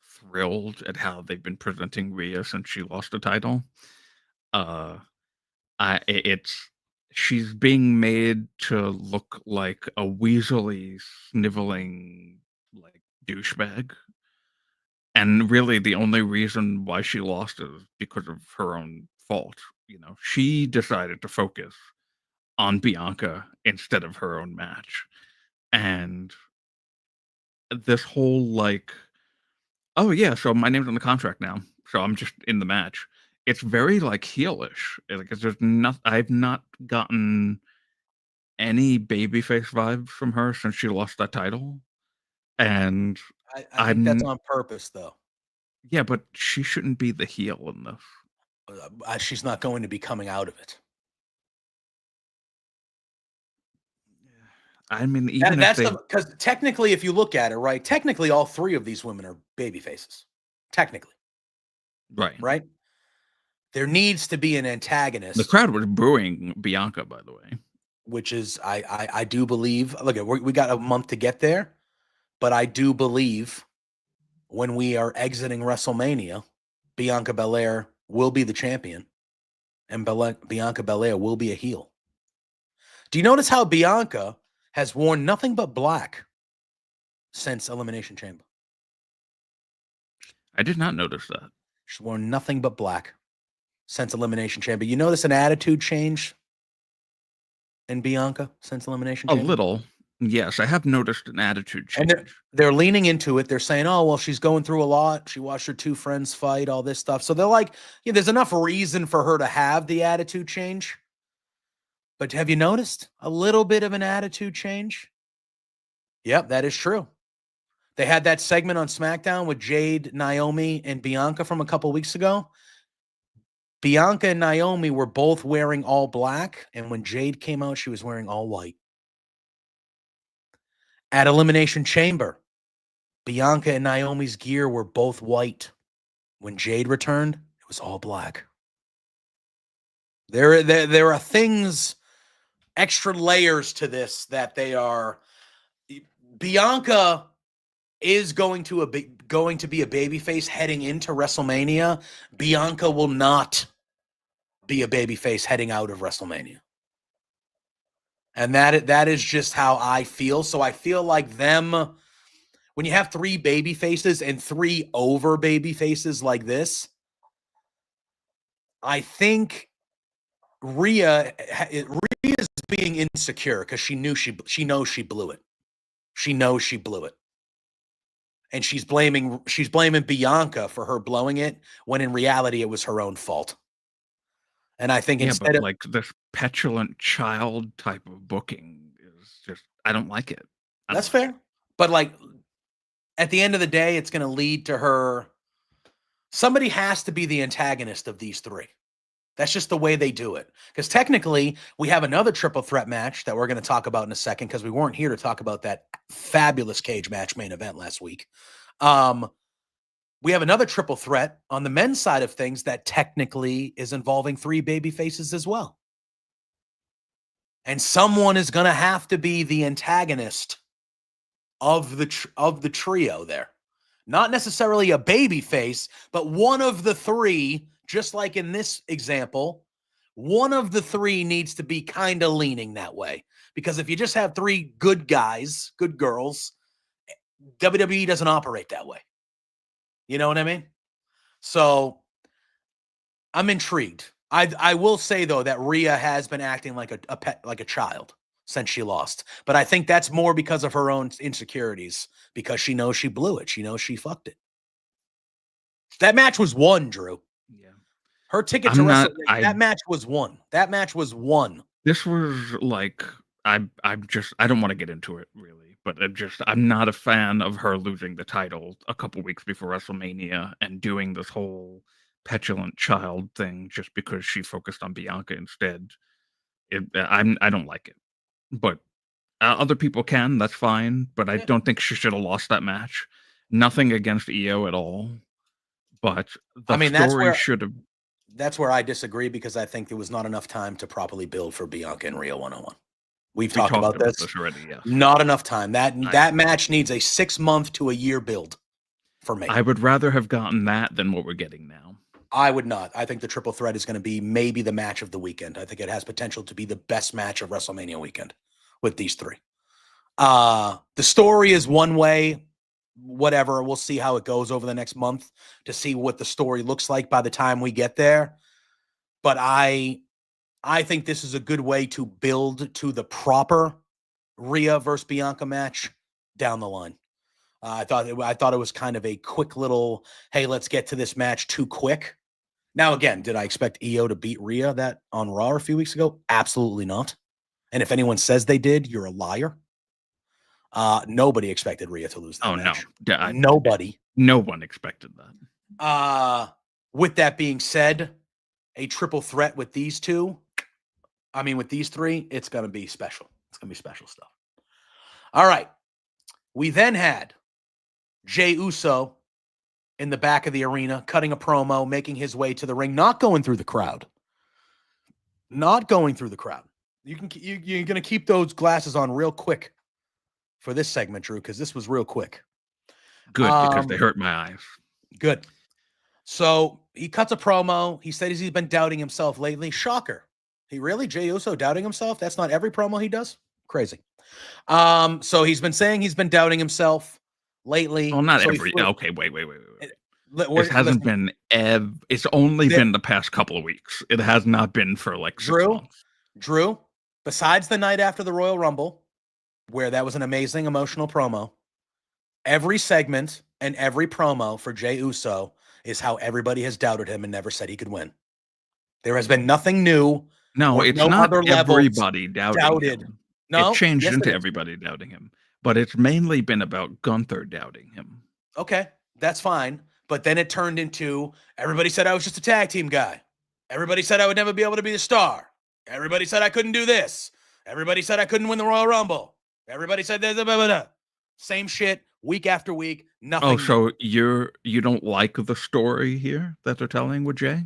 thrilled at how they've been presenting Rhea since she lost the title. She's being made to look like a weaselly, sniveling, douchebag. And really, the only reason why she lost is because of her own fault. She decided to focus on Bianca instead of her own match. And this whole "Oh yeah, so my name's on the contract now, so I'm just in the match." It's very heelish. I've not gotten any babyface vibes from her since she lost that title. And I think that's on purpose, though. Yeah, but she shouldn't be the heel in this. She's not going to be coming out of it. I mean, even because technically, if you look at it, right, technically all three of these women are baby faces. Technically. Right? There needs to be an antagonist. The crowd was booing Bianca, by the way. Which is, I do believe, look, we got a month to get there, but I do believe when we are exiting WrestleMania, Bianca Belair will be the champion, and Bianca Belair will be a heel. Do you notice how Bianca has worn nothing but black since Elimination Chamber? I did not notice that. She's worn nothing but black since Elimination Chamber. You notice an attitude change in Bianca since Elimination Chamber? A little. Yes, I have noticed an attitude change. And they're leaning into it. They're saying, oh, well, she's going through a lot. She watched her two friends fight, all this stuff. So they're like, yeah, there's enough reason for her to have the attitude change. But have you noticed a little bit of an attitude change? Yep, that is true. They had that segment on SmackDown with Jade, Naomi, and Bianca from a couple weeks ago. Bianca and Naomi were both wearing all black, and when Jade came out, she was wearing all white. At Elimination Chamber, Bianca and Naomi's gear were both white. When Jade returned, it was all black. There are things, extra layers to this that they are. Bianca is going to be a babyface heading into WrestleMania. Bianca will not be a babyface heading out of WrestleMania. And that is just how I feel. So I feel like them, when you have three baby faces and three over baby faces like this, I think Rhea is being insecure because she knows she blew it. She knows she blew it. And she's blaming Bianca for her blowing it when in reality it was her own fault. And I think instead of like this petulant child type of booking is just, I don't like it. That's fair. But like at the end of the day, it's going to lead to her. Somebody has to be the antagonist of these three. That's just the way they do it. Because technically, we have another triple threat match that we're going to talk about in a second because we weren't here to talk about that fabulous cage match main event last week. We have another triple threat on the men's side of things that technically is involving three baby faces as well. And someone is going to have to be the antagonist of the trio there. Not necessarily a baby face, but one of the three, just like in this example, one of the three needs to be kind of leaning that way. Because if you just have three good guys, good girls, WWE doesn't operate that way. You know what I mean? So I'm intrigued. I will say though that Rhea has been acting like a pet, like a child since she lost. But I think that's more because of her own insecurities, because she knows she blew it. She knows she fucked it. That match was won, Drew. Yeah. Her ticket to WrestleMania, that match was won. That match was won. This was like, I don't want to get into it really, but I'm not a fan of her losing the title a couple weeks before WrestleMania and doing this whole petulant child thing just because she focused on Bianca instead. I don't like it, but other people can. That's fine, but I don't think she should have lost that match. Nothing against EO at all, but the story should have. That's where I disagree because I think there was not enough time to properly build for Bianca and Rhea 101. We've talked about this already. Yes. Not enough time. That match needs a 6 month to a year build for me. I would rather have gotten that than what we're getting now. I would not. I think the triple threat is going to be maybe the match of the weekend. I think it has potential to be the best match of WrestleMania weekend with these three. The story is one way, whatever. We'll see how it goes over the next month to see what the story looks like by the time we get there. But I think this is a good way to build to the proper Rhea versus Bianca match down the line. I thought it was kind of a quick little, hey, let's get to this match too quick. Now, again, did I expect EO to beat Rhea that on Raw a few weeks ago? Absolutely not. And if anyone says they did, you're a liar. Nobody expected Rhea to lose that match. No. Nobody. No one expected that. With that being said, a triple threat with these two, with these three, it's going to be special. It's going to be special stuff. All right. We then had Jey Uso in the back of the arena, cutting a promo, making his way to the ring, not going through the crowd. Not going through the crowd. You're going to keep those glasses on real quick for this segment, Drew, because this was real quick. Good, because they hurt my eyes. Good. So he cuts a promo. He said he's been doubting himself lately. Shocker. Jey Uso doubting himself? That's not every promo he does? Crazy. So he's been saying he's been doubting himself lately. Oh, not every. Okay, wait. It hasn't been. It's only been the past couple of weeks. It has not been for like 6 months. Drew, besides the night after the Royal Rumble, where that was an amazing emotional promo. Every segment and every promo for Jey Uso is how everybody has doubted him and never said he could win. There has been nothing new. No, or it's no not other levels everybody doubting doubted. him. No, It changed yes, into it is. everybody doubting him, but it's mainly been about Gunther doubting him. Okay, that's fine. But then it turned into everybody said I was just a tag team guy. Everybody said I would never be able to be the star. Everybody said I couldn't do this. Everybody said I couldn't win the Royal Rumble. Everybody said blah, blah, blah, blah. Same shit week after week. Nothing. Oh, so you don't like the story here that they're telling with Jay?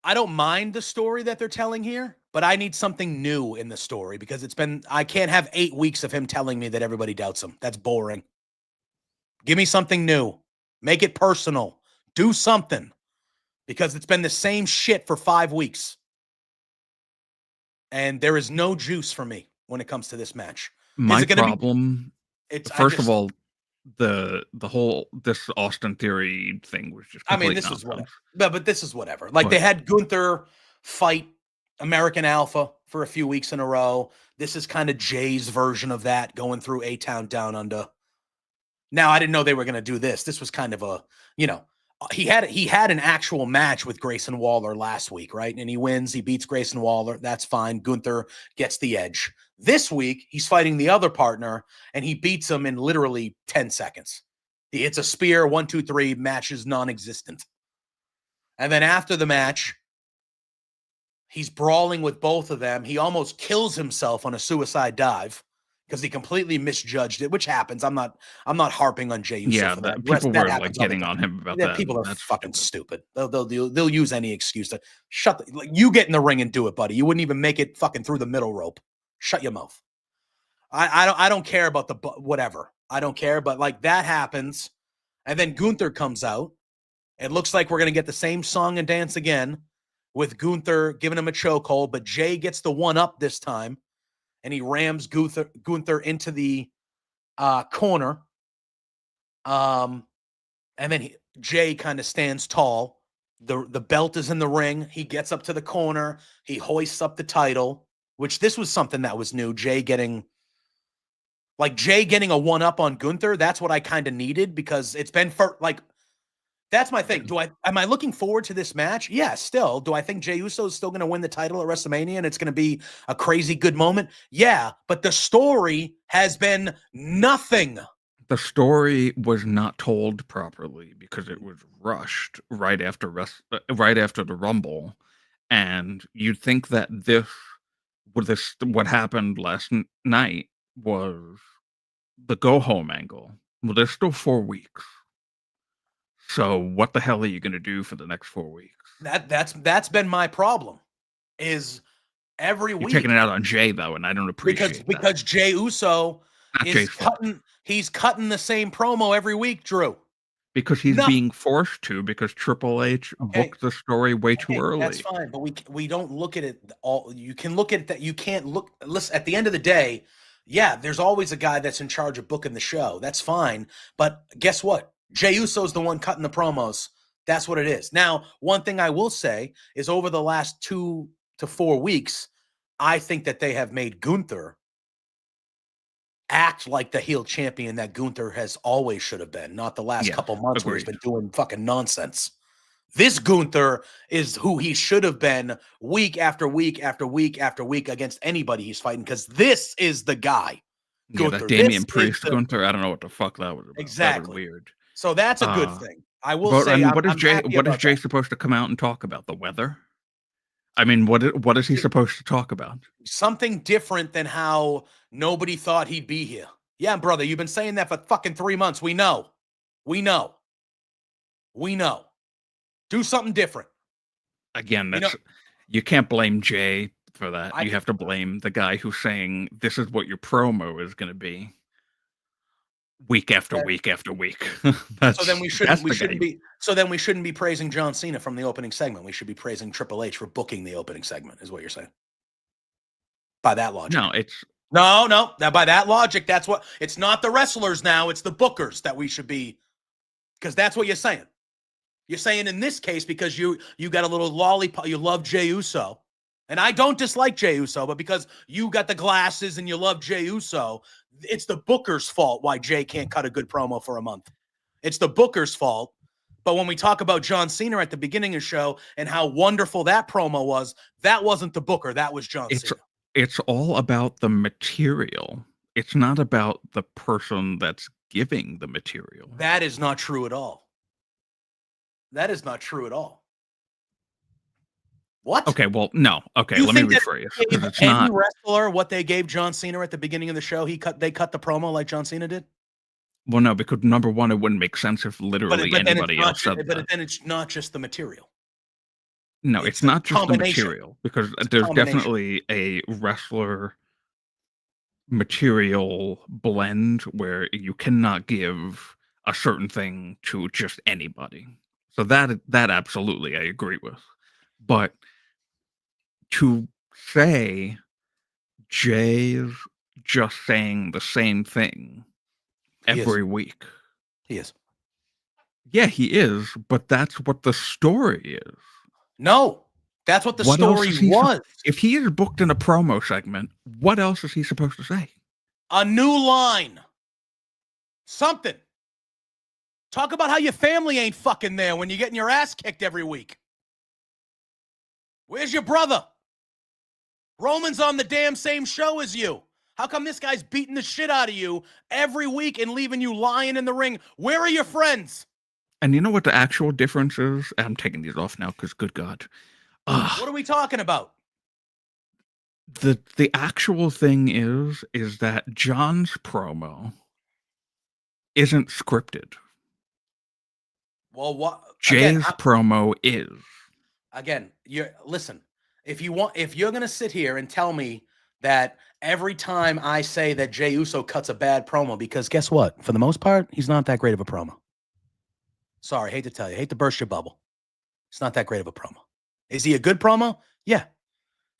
I don't mind the story that they're telling here, but I need something new in the story because I can't have 8 weeks of him telling me that everybody doubts him. That's boring. Give me something new. Make it personal. Do something because it's been the same shit for 5 weeks. And there is no juice for me when it comes to this match. My problem, first of all, the whole this Austin Theory thing was just this is whatever. But this is whatever. Like they had Gunther fight American Alpha for a few weeks in a row. This is kind of Jay's version of that, going through A-Town Down Under. Now, I didn't know they were going to do this. This was kind of a, he had an actual match with Grayson Waller last week, right? And he wins. He beats Grayson Waller. That's fine. Gunther gets the edge. This week, he's fighting the other partner, and he beats him in literally 10 seconds. He hits a spear, 1, 2, 3, match is non-existent. And then after the match, he's brawling with both of them. He almost kills himself on a suicide dive because he completely misjudged it, which happens. I'm not harping on Jey Uso for that. People were like getting on him about that. People are fucking stupid. They'll use any excuse to you get in the ring and do it, buddy. You wouldn't even make it fucking through the middle rope. Shut your mouth. I don't care about the whatever. I don't care, but like that happens, and then Gunther comes out. It looks like we're gonna get the same song and dance again, with Gunther giving him a chokehold, but Jay gets the one up this time. And he rams Gunther into the corner. And then Jay kind of stands tall. The belt is in the ring. He gets up to the corner. He hoists up the title, which this was something that was new. Jay getting a one-up on Gunther. That's what I kind of needed because it's been that's my thing. Am I looking forward to this match? Yeah, still. Do I think Jey Uso is still going to win the title at WrestleMania and it's going to be a crazy good moment? Yeah, but the story has been nothing. The story was not told properly because it was rushed right after the Rumble, and you'd think that what happened last night was the go home angle. Well, there's still 4 weeks. So what the hell are you going to do for the next 4 weeks? That's been my problem. Is every week you're taking it out on Jay though, and I don't appreciate that. Because Jey Uso is cutting the same promo every week, Drew. Because he's being forced to, because Triple H booked the story way too early. That's fine, but we don't look at it all. You can look at that. You can't look. Listen, at the end of the day, yeah, there's always a guy that's in charge of booking the show. That's fine, but guess what? Jey Uso's the one cutting the promos. That's what it is. Now, one thing I will say is over the last 2 to 4 weeks, I think that they have made Gunther act like the heel champion that Gunther has always should have been, not the last couple months where he's been doing fucking nonsense. This Gunther is who he should have been week after week after week after week against anybody he's fighting, because this is the guy. Gunther. Yeah, that Damian Priest Gunther, I don't know what the fuck that was about. Exactly. That was weird. So that's a good thing. I will say, what is Jay supposed to come out and talk about? The weather? I mean, what is he supposed to talk about? Something different than how nobody thought he'd be here. Yeah, brother, you've been saying that for fucking 3 months. We know. Do something different. Again, you can't blame Jay for that. You have to blame the guy who's saying this is what your promo is going to be. Week after week after week. So then we shouldn't be praising John Cena from the opening segment. We should be praising Triple H for booking the opening segment, is what you're saying. By that logic. No. By that logic, that's what it's not the wrestlers now, it's the bookers that we should be, because that's what you're saying. You're saying in this case, because you got a little lollipop, you love Jey Uso, And I don't dislike Jey Uso, but because you got the glasses and you love Jey Uso, it's the booker's fault why Jey can't cut a good promo for a month. It's the booker's fault. But when we talk about John Cena at the beginning of the show and how wonderful that promo was, that wasn't the booker. That was John Cena. It's all about the material. It's not about the person that's giving the material. That is not true at all. That is not true at all. What? Okay, well, no. Okay, You let me think that rephrase. they gave It's any not. wrestler what they gave John Cena at the beginning of the show? They cut the promo like John Cena did? Well, no, because number one, it wouldn't make sense if literally anybody else said that. But then it's not just the material. No, it's not just the combination. material, because It's a there's combination. definitely a wrestler material blend where you cannot give a certain thing to just anybody. So that absolutely I agree with. But to say Jay's just saying the same thing He is. every week. He is. Yeah, he is, but that's what the story is. No, that's what the What else story is he was. If he is booked in a promo segment, what else is he supposed to say? A new line. Something. Talk about how your family ain't fucking there when you're getting your ass kicked every week. Where's your brother? Roman's on the damn same show as you. How come this guy's beating the shit out of you every week and leaving you lying in the ring? Where are your friends? And you know what the actual difference is? I'm taking these off now because, good God. What are we talking about? The actual thing is that John's promo isn't scripted. Well, what? Jay's promo is. Again, listen. If you're gonna sit here and tell me that every time I say that Jey Uso cuts a bad promo, because guess what? For the most part, he's not that great of a promo. Sorry, hate to tell you, hate to burst your bubble. It's not that great of a promo. Is he a good promo? Yeah.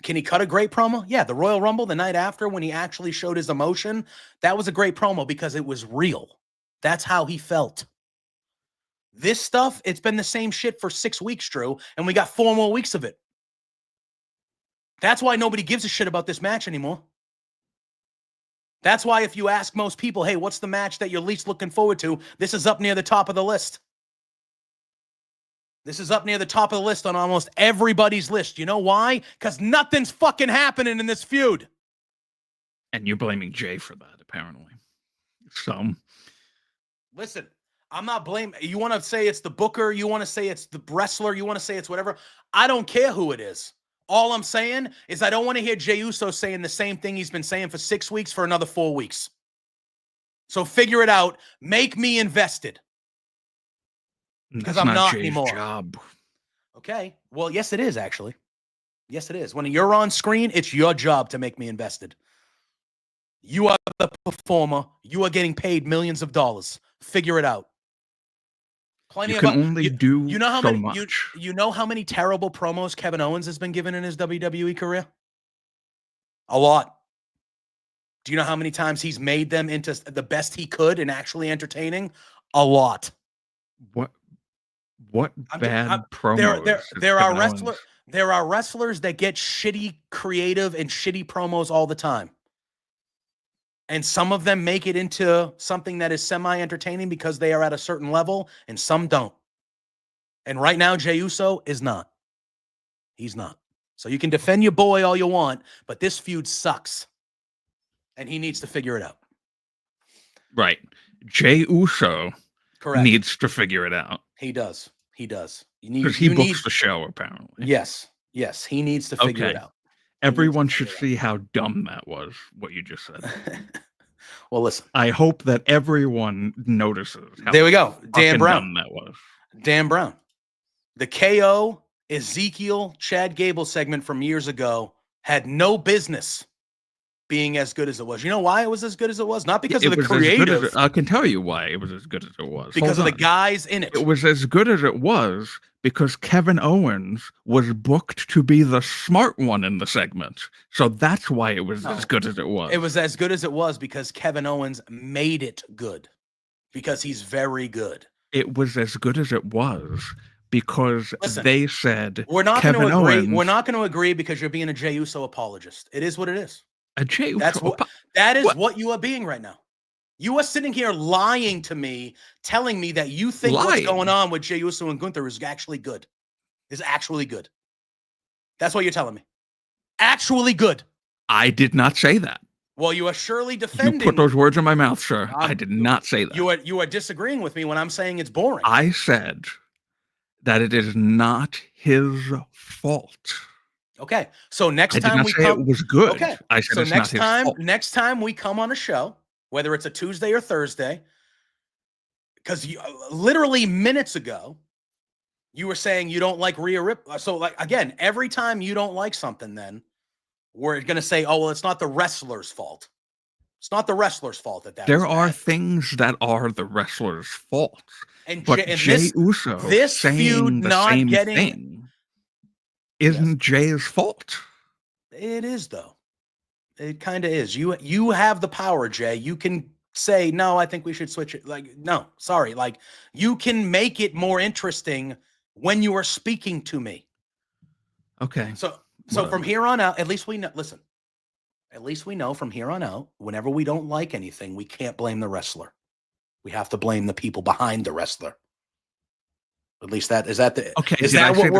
Can he cut a great promo? Yeah. The Royal Rumble the night after, when he actually showed his emotion, that was a great promo because it was real. That's how he felt. This stuff, it's been the same shit for 6 weeks, Drew, and we got 4 more weeks of it. That's why nobody gives a shit about this match anymore. That's why if you ask most people, hey, what's the match that you're least looking forward to? This is up near the top of the list. This is up near the top of the list on almost everybody's list. You know why? Because nothing's fucking happening in this feud. And you're blaming Jay for that, apparently. So. Listen, I'm not blaming. You want to say it's the booker. You want to say it's the wrestler. You want to say it's whatever. I don't care who it is. All I'm saying is I don't want to hear Jey Uso saying the same thing he's been saying for 6 weeks for another 4 weeks. So figure it out. Make me invested. Because I'm not Jay's anymore. Job. Okay. Well, yes, it is, actually. Yes, it is. When you're on screen, it's your job to make me invested. You are the performer. You are getting paid millions of dollars. Figure it out. Plenty you of can only do you know how so many much. you know how many terrible promos Kevin Owens has been given in his WWE career? A lot. Do you know how many times he's made them into the best he could and actually entertaining? A lot. What bad promos? There are wrestlers that get shitty creative and shitty promos all the time. And some of them make it into something that is semi-entertaining because they are at a certain level, and some don't. And right now, Jey Uso is not. He's not. So you can defend your boy all you want, but this feud sucks. And he needs to figure it out. Right. Jey Uso Correct. needs to figure it out. He does. He does. Because he books the show, apparently. Yes. Yes. He needs to figure it out. Everyone should see how dumb that was, what you just said. Well, listen. I hope that everyone notices how there we go. Dan Brown. Dumb that was. Dan Brown. The KO Ezekiel Chad Gable segment from years ago had no business being as good as it was. You know why it was as good as it was? Not because of the creative. I can tell you why it was as good as it was. Because of the guys in it. It was as good as it was because Kevin Owens was booked to be the smart one in the segment. So that's why it was as good as it was. It was as good as it was because Kevin Owens made it good. Because he's very good. It was as good as it was because Listen, they said we're not going to Kevin agree. Owens. We're not going to agree because you're being a Jey Uso apologist. It is what it is. A Jey That's Uso. what. That is what you are being right now. You are sitting here lying to me, telling me that you think what's going on with Jey Uso and Gunther is actually good. Is actually good. That's what you're telling me. Actually good. I did not say that. Well, you are surely defending. You put those words in my mouth, sir. I did not say that. You are disagreeing with me when I'm saying it's boring. I said that it is not his fault. Okay, so next I time did not we say come, it was good. Okay, I said so it's next not his fault. next time we come on a show, whether it's a Tuesday or Thursday, because literally minutes ago, you were saying you don't like Rhea Ripley. So, like, again, every time you don't like something, then we're going to say, oh, well, it's not the wrestler's fault. It's not the wrestler's fault that there are things that are the wrestler's fault. But Jey Uso saying the same thing isn't Jay's fault. It is, though. It kind of is. You have the power, Jay. You can say, no, I think we should switch it. Like, no, sorry. Like, you can make it more interesting when you are speaking to me. Okay. So from here on out, at least we know, listen, at least we know from here on out, whenever we don't like anything, we can't blame the wrestler. We have to blame the people behind the wrestler. At least is that the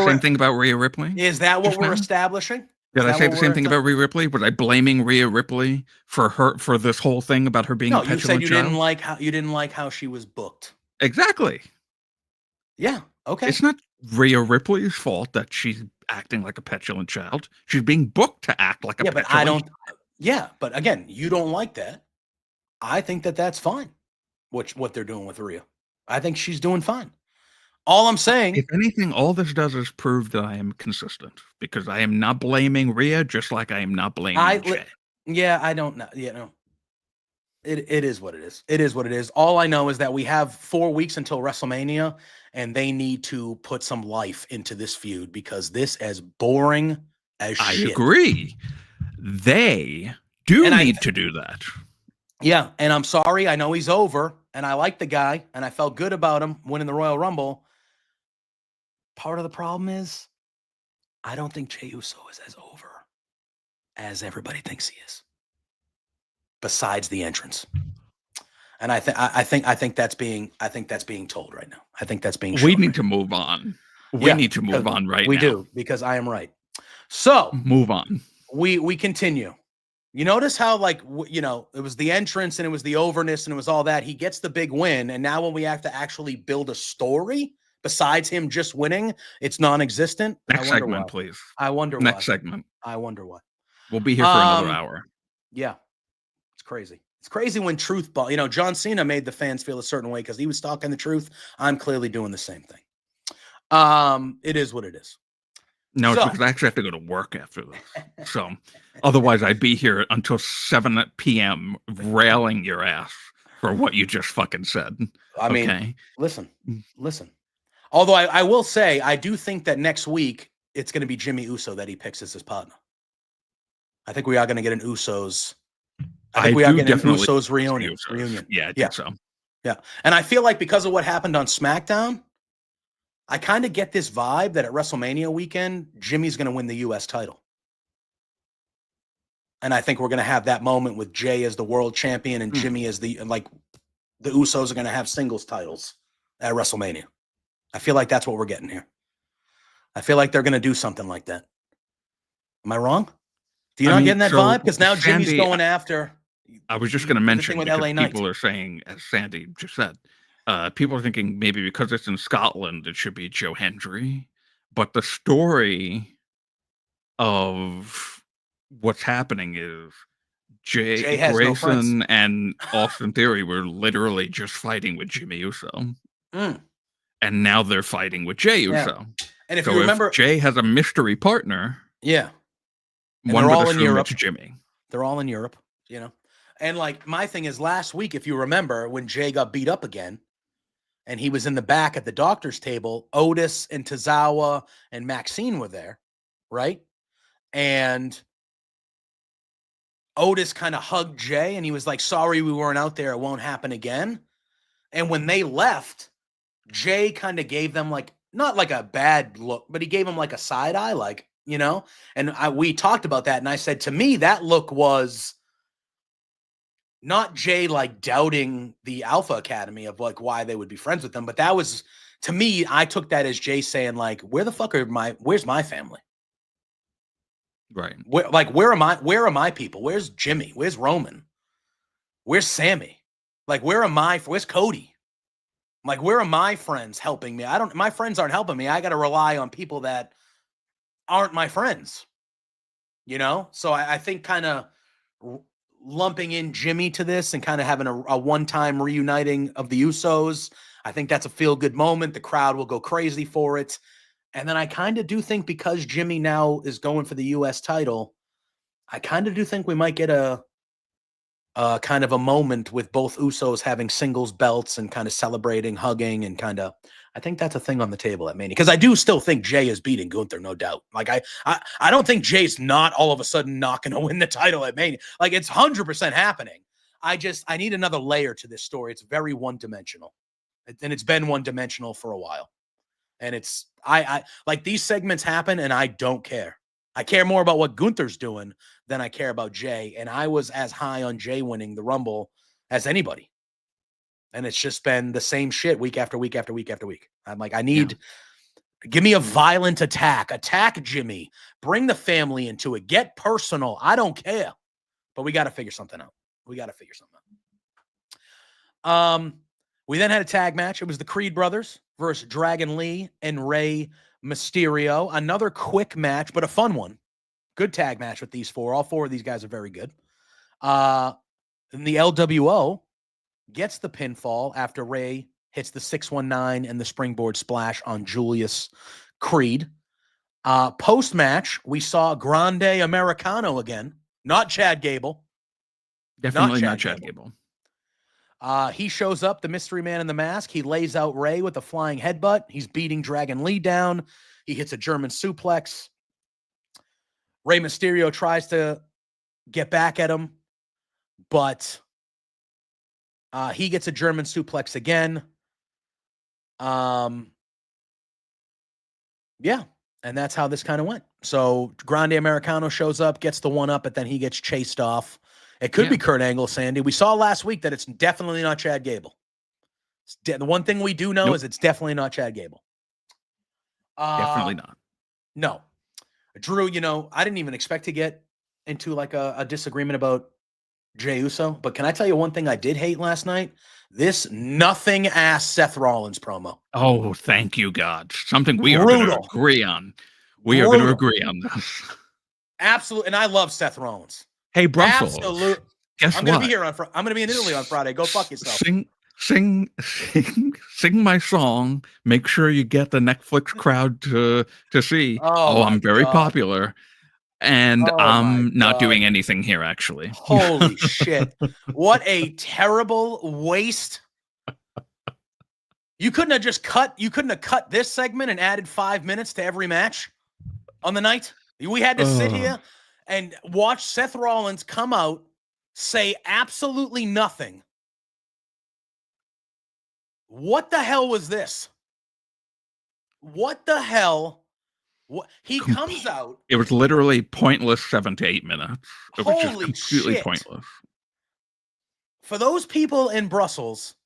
same thing about Rhea Ripley? Is that what we're establishing? Did I say the same thing about Rhea Ripley? Was I blaming Rhea Ripley for this whole thing about her being a petulant child? You said you didn't like how she was booked. Exactly. Yeah. Okay. It's not Rhea Ripley's fault that she's acting like a petulant child. She's being booked to act like a petulant child. Yeah, but again, you don't like that. I think that's fine. What they're doing with Rhea. I think she's doing fine. All I'm saying, if anything, all this does is prove that I am consistent because I am not blaming Rhea, just like I am not blaming Jay. Yeah, I don't know. You know, it is what it is. It is what it is. All I know is that we have 4 weeks until WrestleMania, and they need to put some life into this feud because this is boring as shit. I agree. They need to do that. Yeah, and I'm sorry. I know he's over, and I like the guy, and I felt good about him winning the Royal Rumble. Part of the problem is I don't think Jey Uso is as over as everybody thinks he is. Besides the entrance. And I think that's being told right now. I think that's being shown. We need to move on. We need to move on right now. We do, because I am right. So move on. We continue. You notice how, like, it was the entrance and it was the overness and it was all that. He gets the big win, and now when we have to actually build a story besides him just winning, it's non-existent. Next segment, please. I wonder why. Next segment. I wonder why. We'll be here for another hour. Yeah. It's crazy. It's crazy when truth John Cena made the fans feel a certain way because he was talking the truth. I'm clearly doing the same thing. It is what it is. No, it's because I actually have to go to work after this. So otherwise I'd be here until 7 p.m. railing your ass for what you just fucking said. I mean, listen. Although I will say, I do think that next week it's going to be Jimmy Uso that he picks as his partner. I think we are going to get an Usos. I think we are getting an Usos reunion. Yeah, I think so. Yeah. And I feel like because of what happened on SmackDown, I kind of get this vibe that at WrestleMania weekend, Jimmy's going to win the U.S. title. And I think we're going to have that moment with Jay as the world champion and Jimmy as the Usos are going to have singles titles at WrestleMania. I feel like that's what we're getting here. I feel like they're going to do something like that. Am I wrong? Do you not getting that vibe? Because now Sandy, Jimmy's going after. I was just going to mention because people are saying, as Sandy just said, people are thinking maybe because it's in Scotland, it should be Joe Hendry. But the story of what's happening is Jay Grayson and Austin Theory were literally just fighting with Jimmy Uso. And now they're fighting with Jey Uso. And if you remember, if Jay has a mystery partner. Yeah. And one would assume it's Jimmy. They're all in Europe, And like my thing is last week, if you remember, when Jay got beat up again and he was in the back at the doctor's table, Otis and Tozawa and Maxine were there, right? And Otis kind of hugged Jay and he was like, sorry, we weren't out there. It won't happen again. And when they left, Jay kind of gave them like not like a bad look, but he gave him like a side eye, like, you know, and we talked about that. And I said, to me, that look was not Jay like doubting the Alpha Academy of like why they would be friends with them. But that was, to me, I took that as Jay saying like, where's my family? Right. Where are my people? Where's Jimmy? Where's Roman? Where's Sammy? Like, where's Cody? Like, where are my friends helping me? My friends aren't helping me. I got to rely on people that aren't my friends, you know? So I think kind of lumping in Jimmy to this and kind of having a one-time reuniting of the Usos, I think that's a feel-good moment. The crowd will go crazy for it. And then I kind of do think because Jimmy now is going for the U.S. title, I kind of do think we might get a kind of a moment with both Usos having singles belts and kind of celebrating, hugging, and kind of, I think that's a thing on the table at Mania. Because I do still think Jay is beating Gunther, no doubt. Like, I don't think Jay's not all of a sudden not going to win the title at Mania. Like, it's 100% happening. I need another layer to this story. It's very one-dimensional. And it's been one-dimensional for a while. And it's, I like, these segments happen and I don't care. I care more about what Gunther's doing than I care about Jay. And I was as high on Jay winning the Rumble as anybody. And it's just been the same shit week after week after week after week. I'm like, give me a violent attack. Attack Jimmy. Bring the family into it. Get personal. I don't care. But we got to figure something out. We then had a tag match. It was the Creed brothers versus Dragon Lee and Rey Mysterio. Another quick match, but a fun one. Good tag match with these four. All four of these guys are very good. And the LWO gets the pinfall after Rey hits the 619 and the springboard splash on Julius Creed. Post-match, we saw Grande Americano again. Not Chad Gable. Definitely not Chad Gable. He shows up, the mystery man in the mask. He lays out Rey with a flying headbutt. He's beating Dragon Lee down. He hits a German suplex. Rey Mysterio tries to get back at him, but he gets a German suplex again. Yeah, and that's how this kind of went. So Grande Americano shows up, gets the one up, but then he gets chased off. It could be Kurt Angle, Sandy. We saw last week that it's definitely not Chad Gable. The one thing we do know is it's definitely not Chad Gable. Definitely not. No. Drew, you know, I didn't even expect to get into like a disagreement about Jey Uso, but can I tell you one thing I did hate last night? This nothing-ass Seth Rollins promo. Oh, thank you, God. Something we are going to agree on. We are going to agree on this. Absolutely. And I love Seth Rollins. Hey, Brussels. Absolutely. Guess I'm what? Gonna be here I'm going to be in Italy on Friday. Go fuck yourself. Sing my song. Make sure you get the Netflix crowd to see. Oh, I'm very popular. And I'm not doing anything here, actually. Holy shit. What a terrible waste. You couldn't have cut this segment and added 5 minutes to every match on the night. We had to sit here and watch Seth Rollins come out, say absolutely nothing. What the hell was this? What the hell? He comes out. It was literally pointless 7 to 8 minutes. It was just completely pointless. For those people in Brussels,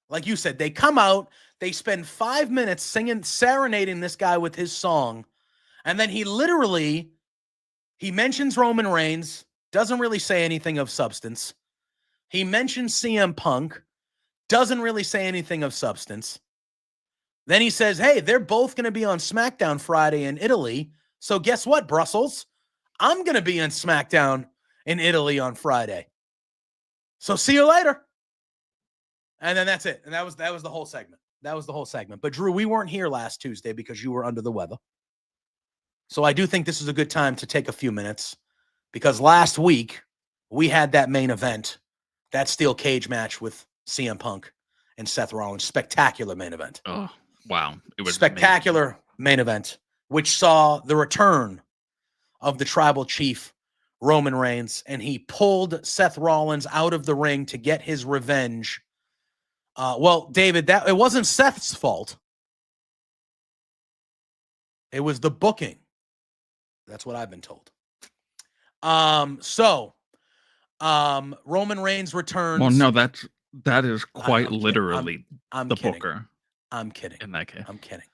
like you said, they come out, they spend 5 minutes serenading this guy with his song, and then he mentions Roman Reigns, doesn't really say anything of substance. He mentions CM Punk, doesn't really say anything of substance. Then he says, hey, they're both going to be on SmackDown Friday in Italy. So guess what, Brussels? I'm going to be on SmackDown in Italy on Friday. So see you later. And then that's it. And that was the whole segment. But Drew, we weren't here last Tuesday because you were under the weather. So I do think this is a good time to take a few minutes because last week we had that main event, that steel cage match with CM Punk and Seth Rollins. Spectacular main event. Oh, wow. It was spectacular amazing. Main event, which saw the return of the tribal chief, Roman Reigns, and he pulled Seth Rollins out of the ring to get his revenge. Well, David, it wasn't Seth's fault. It was the booking. That's what I've been told. Roman Reigns returns. Well, no, that is quite I'm literally I'm the kidding. booker. I'm kidding. In that case. I'm kidding.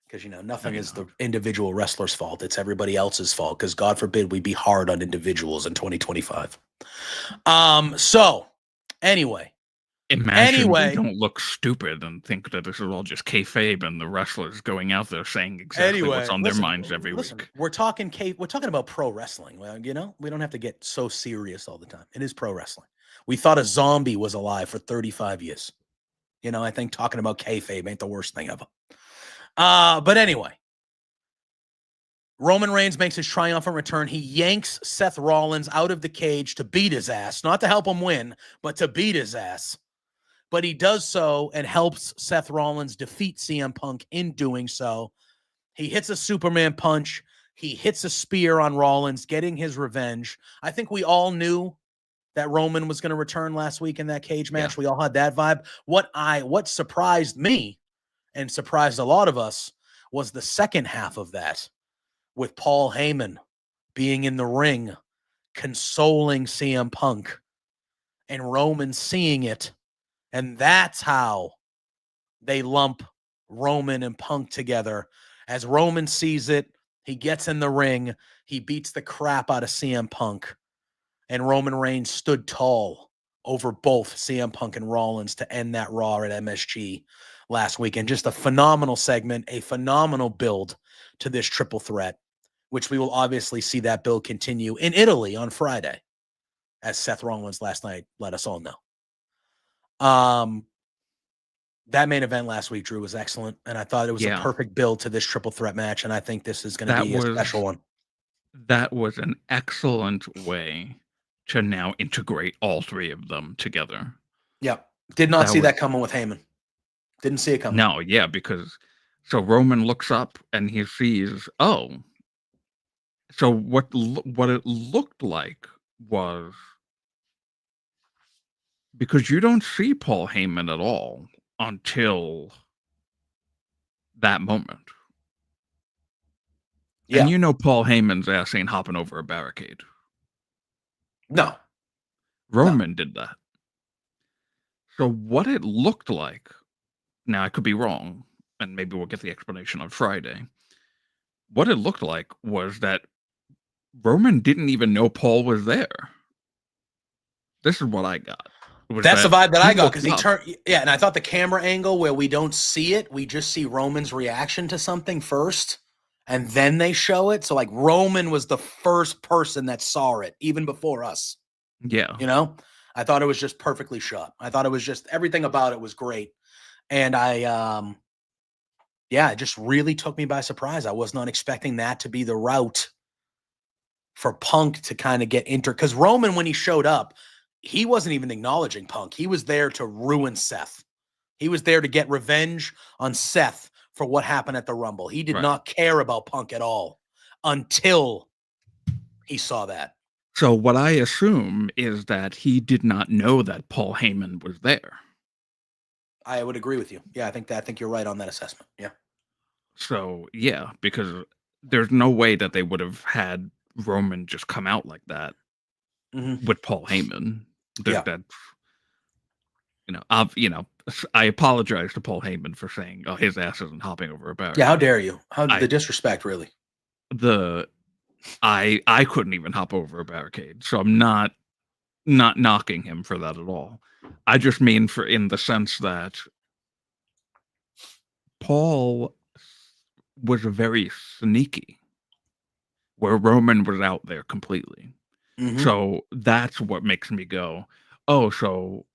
Because, nothing No, is you're the individual wrestler's fault. It's everybody else's fault. Because God forbid we be hard on individuals in 2025. Anyway. Imagine we don't look stupid and think that this is all just kayfabe and the wrestlers going out there saying exactly what's on their minds every week. We're talking about pro wrestling. Well, we don't have to get so serious all the time. It is pro wrestling. We thought a zombie was alive for 35 years. I think talking about kayfabe ain't the worst thing ever. But anyway, Roman Reigns makes his triumphant return. He yanks Seth Rollins out of the cage to beat his ass, not to help him win, but to beat his ass. But he does so and helps Seth Rollins defeat CM Punk in doing so. He hits a Superman punch. He hits a spear on Rollins, getting his revenge. I think we all knew that Roman was going to return last week in that cage match. Yeah. We all had that vibe. What surprised me and surprised a lot of us was the second half of that, with Paul Heyman being in the ring, consoling CM Punk, and Roman seeing it. And that's how they lump Roman and Punk together. As Roman sees it, he gets in the ring. He beats the crap out of CM Punk. And Roman Reigns stood tall over both CM Punk and Rollins to end that Raw at MSG last weekend. Just a phenomenal segment, a phenomenal build to this triple threat, which we will obviously see that build continue in Italy on Friday, as Seth Rollins last night let us all know. That main event last week, Drew, was excellent, and I thought it was a perfect build to this triple threat match, and I think this is going to be a special one. That was an excellent way to now integrate all three of them together. Yeah. Did not see that coming with Heyman. Didn't see it coming. No, yeah, because so Roman looks up and he sees, oh, so what it looked like was, because you don't see Paul Heyman at all until that moment. Yeah. And Paul Heyman's ass ain't hopping over a barricade. No. Roman did that. So what it looked like, now I could be wrong, and maybe we'll get the explanation on Friday. What it looked like was that Roman didn't even know Paul was there. This is what I got. That's the vibe that I got, because he turned, and I thought the camera angle where we don't see it, we just see Roman's reaction to something first, and then they show it. So, like, Roman was the first person that saw it, even before us. Yeah. I thought it was just perfectly shot. I thought it was just, everything about it was great. And it just really took me by surprise. I was not expecting that to be the route for Punk to kind of get because Roman, when he showed up, he wasn't even acknowledging Punk. He was there to ruin Seth. He was there to get revenge on Seth for what happened at the Rumble. He did not care about Punk at all until he saw that. So what I assume is that he did not know that Paul Heyman was there. I would agree with you. Yeah, I think you're right on that assessment. Yeah. So, yeah, because there's no way that they would have had Roman just come out like that with Paul Heyman. That, I apologize to Paul Heyman for saying, "Oh, his ass isn't hopping over a barricade." Yeah, how dare you? The disrespect, really. I couldn't even hop over a barricade, so I'm not knocking him for that at all. I just mean in the sense that Paul was very sneaky, where Roman was out there completely. So that's what makes me go, oh, so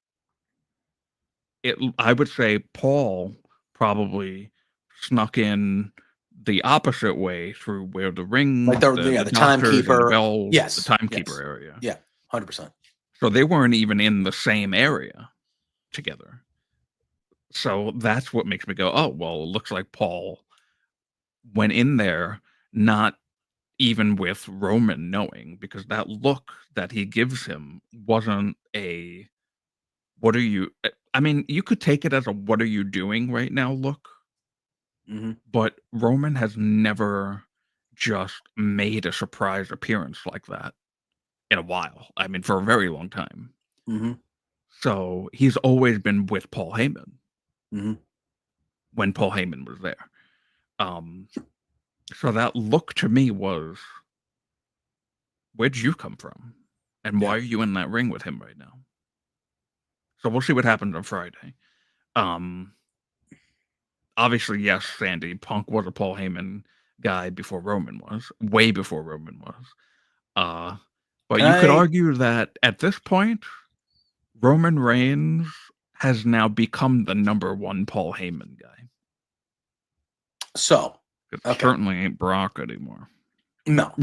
I would say Paul probably snuck in the opposite way through where the ring, like the timekeeper, the timekeeper area. Yeah, 100%. So they weren't even in the same area together. So that's what makes me go, oh, well, it looks like Paul went in there not even with Roman knowing, because that look that he gives him wasn't a, what are you, I mean, you could take it as a what are you doing right now look. Mhm. but Roman has never just made a surprise appearance like that in a while. I mean, for a very long time. Mhm. So he's always been with Paul Heyman Mhm. when Paul Heyman was there. So that look to me was, where'd you come from? And why Yeah. are you in that ring with him right now? So we'll see what happens on Friday. Obviously, yes, Sandy, Punk was a Paul Heyman guy before Roman was, way before Roman was. But you could I argue that at this point, Roman Reigns has now become the number one Paul Heyman guy. so It okay. certainly ain't Brock anymore. No.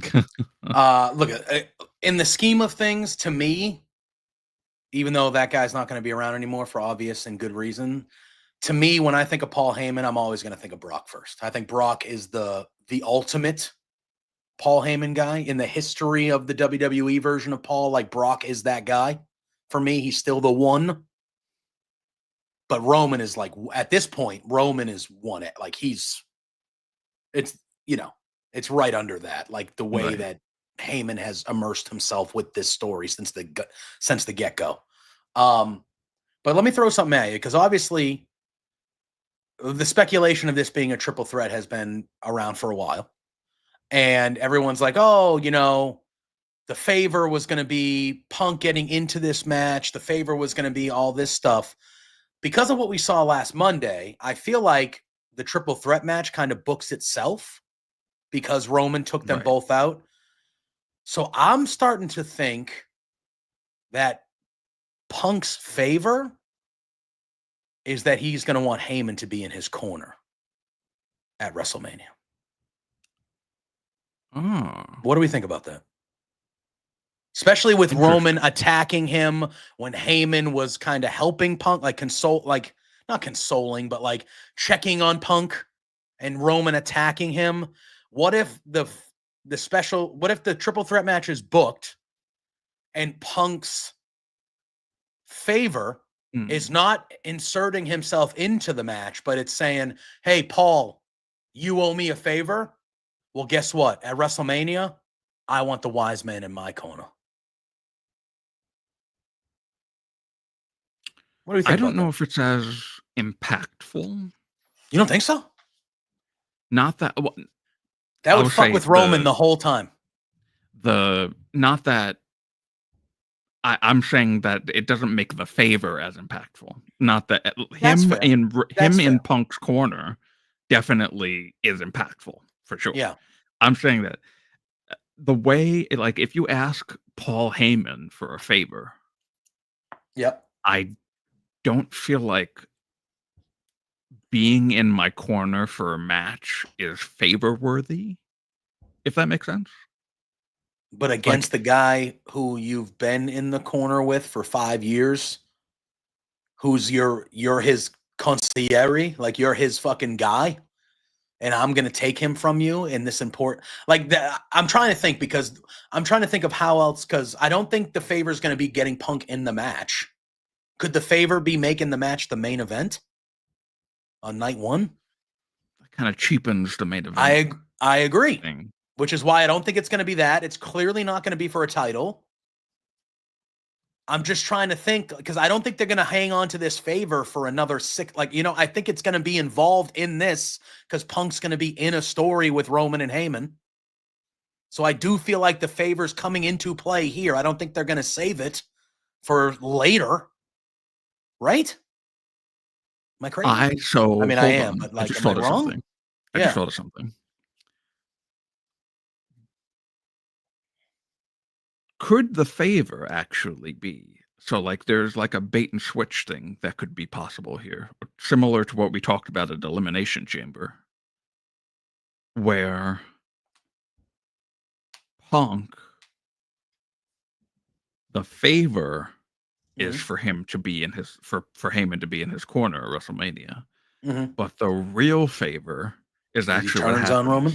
Look, in the scheme of things, to me, even though that guy's not going to be around anymore for obvious and good reason, to me, when I think of Paul Heyman, I'm always going to think of Brock first. I think Brock is the ultimate Paul Heyman guy in the history of the WWE version of Paul. Like, Brock is that guy. For me, he's still the one. But Roman is like, at this point, Roman is one. Like, it's right under that. Like, the way Right. that Heyman has immersed himself with this story since the get-go. But let me throw something at you, because obviously the speculation of this being a triple threat has been around for a while. And everyone's like, oh, the favor was going to be Punk getting into this match. The favor was going to be all this stuff. Because of what we saw last Monday, I feel like the triple threat match kind of books itself because Roman took them Right. both out. So I'm starting to think that Punk's favor is that he's going to want Heyman to be in his corner at WrestleMania. Oh, What do we think about that? Especially with Roman attacking him when Heyman was kind of helping Punk, not consoling, but like checking on Punk, and Roman attacking him. What if what if the triple threat match is booked and Punk's favor is not inserting himself into the match, but it's saying, hey, Paul, you owe me a favor? Well, guess what? At WrestleMania, I want the wise man in my corner. What do you think? I don't know if it's as impactful. You don't think so? Not that. Well, that would fuck with Roman the whole time. Not that. I'm saying that it doesn't make the favor as impactful. Not that him in Punk's corner definitely is impactful for sure. Yeah, I'm saying that the way, like, if you ask Paul Heyman for a favor, yep, I don't feel like being in my corner for a match is favor worthy, if that makes sense. But against the guy who you've been in the corner with for 5 years, who's you're his concierge, like you're his fucking guy, and I'm gonna take him from you in this important, like that. I'm trying to think, because I'm trying to think of how else, because I don't think the favor is gonna be getting Punk in the match. Could the favor be making the match the main event on night one? That kind of cheapens the main event. I agree. Thing. Which is why I don't think it's going to be that. It's clearly not going to be for a title. I'm just trying to think, because I don't think they're going to hang on to this favor for another I think it's going to be involved in this, because Punk's going to be in a story with Roman and Heyman. So I do feel like the favor's coming into play here. I don't think they're going to save it for later. Right? Am I crazy? I am, but like, am I wrong? I just thought of something. Could the favor actually be, so like there's like a bait and switch thing that could be possible here, similar to what we talked about at Elimination Chamber, where Punk, the favor is for him to be in his, for Heyman to be in his corner at WrestleMania, but the real favor is actually he turns on Roman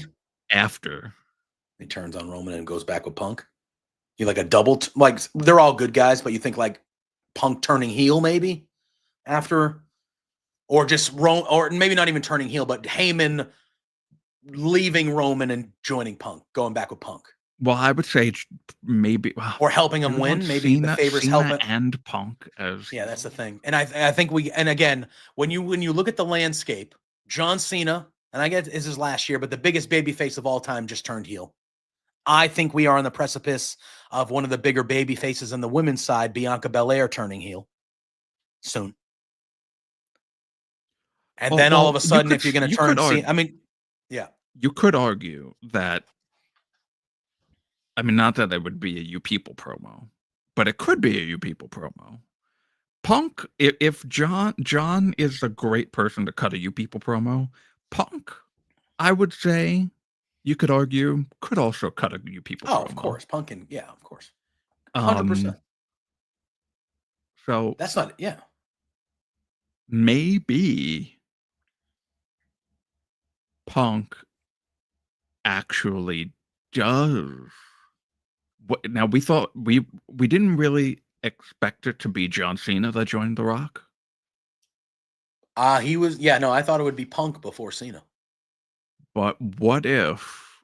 after. He turns on Roman and goes back with Punk. You like a double, like they're all good guys, but you think like Punk turning heel maybe after, or just or maybe not even turning heel, but Heyman leaving Roman and joining Punk, going back with Punk. Well, I would say maybe or helping him win. Maybe the favors helping and Punk as yeah, that's the thing. And I think and again, when you look at the landscape, John Cena, and I guess this is last year, but the biggest babyface of all time just turned heel. I think we are on the precipice of one of the bigger baby faces on the women's side, Bianca Belair, turning heel soon. And then all of a sudden, if you're going to turn Cena, I mean, yeah. You could argue that, I mean, not that it would be a You People promo, but it could be a You People promo. Punk, if John is a great person to cut a You People promo, Punk, I would say, you could argue, could also cut a You People promo. Oh, of course. Punk and, yeah, of course. 100%. So. That's not, yeah. Maybe Punk actually does. Now, we thought, we didn't really expect it to be John Cena that joined The Rock. He was, yeah, no, I thought it would be Punk before Cena. But what if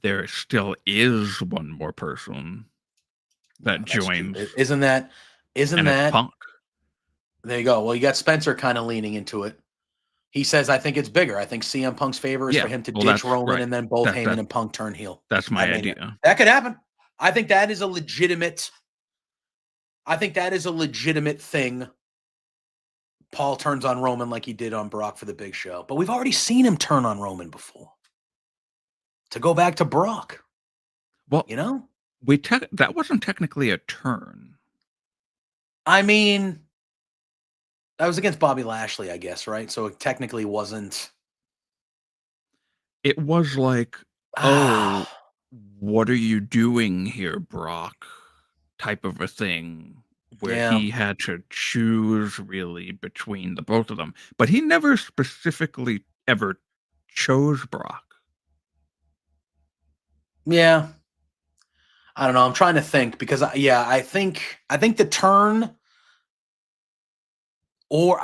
there still is one more person that joins? Isn't that Punk? There you go. Well, you got Spencer kind of leaning into it. He says, I think it's bigger. I think CM Punk's favor is for him to ditch Roman and then both Heyman and Punk turn heel. That's my idea. That could happen. I think that is a legitimate thing. Paul turns on Roman like he did on Brock for the big show. But we've already seen him turn on Roman before. To go back to Brock. Well, you know? That wasn't technically a turn. I mean, that was against Bobby Lashley, I guess, right? So it technically wasn't. It was like, oh, what are you doing here, Brock? Type of a thing where he had to choose really between the both of them. But he never specifically ever chose Brock. Yeah. I don't know. I'm trying to think because, I think the turn. Or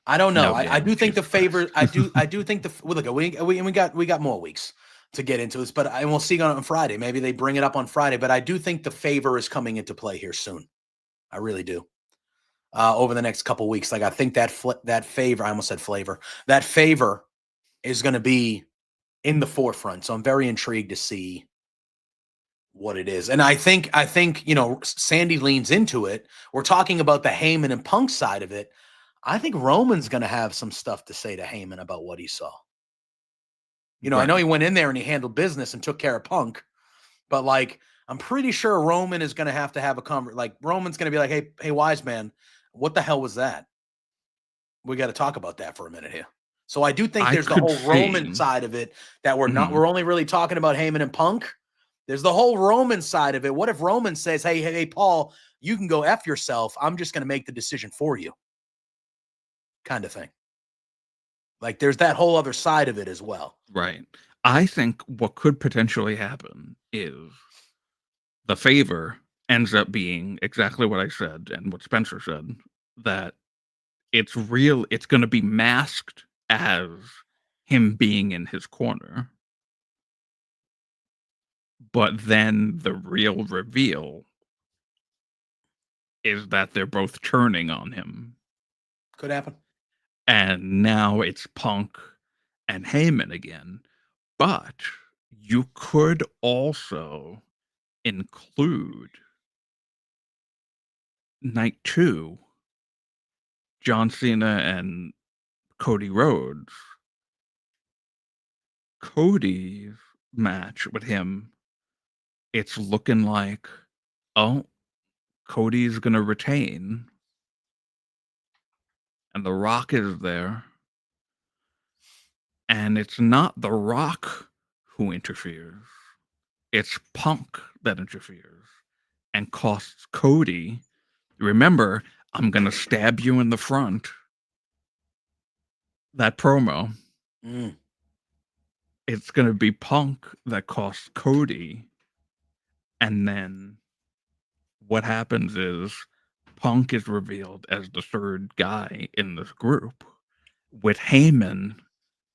I don't know. I do think the favor. I do think the look. We got more weeks to get into this, but we'll see on Friday. Maybe they bring it up on Friday. But I do think the favor is coming into play here soon. I really do. Over the next couple weeks, like I think that favor. I almost said flavor. That favor is going to be in the forefront. So I'm very intrigued to see what it is. And I think, Sandy leans into it. We're talking about the Heyman and Punk side of it. I think Roman's going to have some stuff to say to Heyman about what he saw. I know he went in there and he handled business and took care of Punk, but like, I'm pretty sure Roman is going to have a conversation. Like Roman's going to be like, Hey, wise man, what the hell was that? We got to talk about that for a minute here. So I do think there's the whole Roman side of it that we're only really talking about Heyman and Punk. There's the whole Roman side of it. What if Roman says, hey, Paul, you can go F yourself. I'm just going to make the decision for you. Kind of thing. Like there's that whole other side of it as well. Right. I think what could potentially happen is the favor ends up being exactly what I said and what Spencer said, that it's going to be masked as him being in his corner. But then the real reveal is that they're both turning on him. Could happen. And now it's Punk and Heyman again. But you could also include night 2, John Cena and Cody Rhodes. Cody's match with him, it's looking like, Cody's going to retain. And The Rock is there. And it's not The Rock who interferes. It's Punk that interferes and costs Cody. Remember, I'm going to stab you in the front. That promo. It's going to be Punk that costs Cody. And then what happens is Punk is revealed as the third guy in this group, with Heyman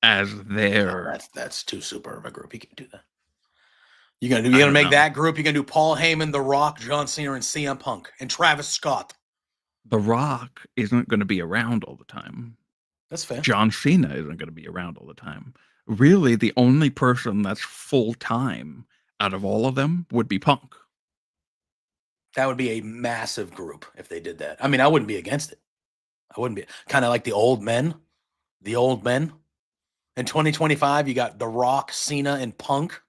as No, their. that's too super of a group. You can do that. You're I gonna don't make know. that group. You're gonna do Paul Heyman, The Rock, John Cena, and CM Punk, and Travis Scott. The Rock isn't going to be around all the time. That's fair. John Cena isn't going to be around all the time. Really, the only person that's full time out of all of them would be Punk. That would be a massive group if they did that. I mean, I wouldn't be against it. I wouldn't be. Kind of like the old men. The old men. In 2025, you got The Rock, Cena, and Punk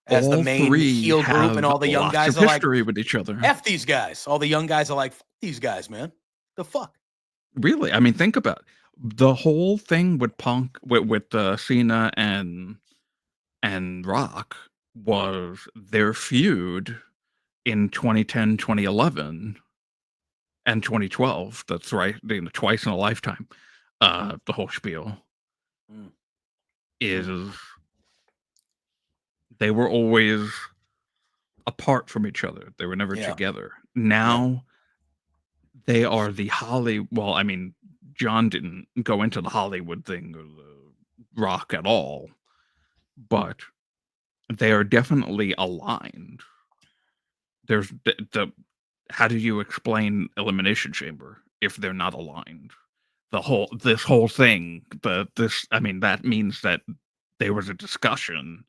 as the All main three heel group, have and all the young lots guys of are like, history with each other. F these guys. All the young guys are like, F these guys, man. The fuck? Really, I mean, think about it. The whole thing with Punk, with Cena and Rock, was their feud in 2010, 2011, and 2012. That's right, twice in a lifetime. The whole spiel is they were always apart from each other. They were never together. Now they are the well, I mean, John didn't go into the Hollywood thing or the Rock at all, but they are definitely aligned. There's how do you explain Elimination Chamber if they're not aligned? This whole thing, I mean, that means that there was a discussion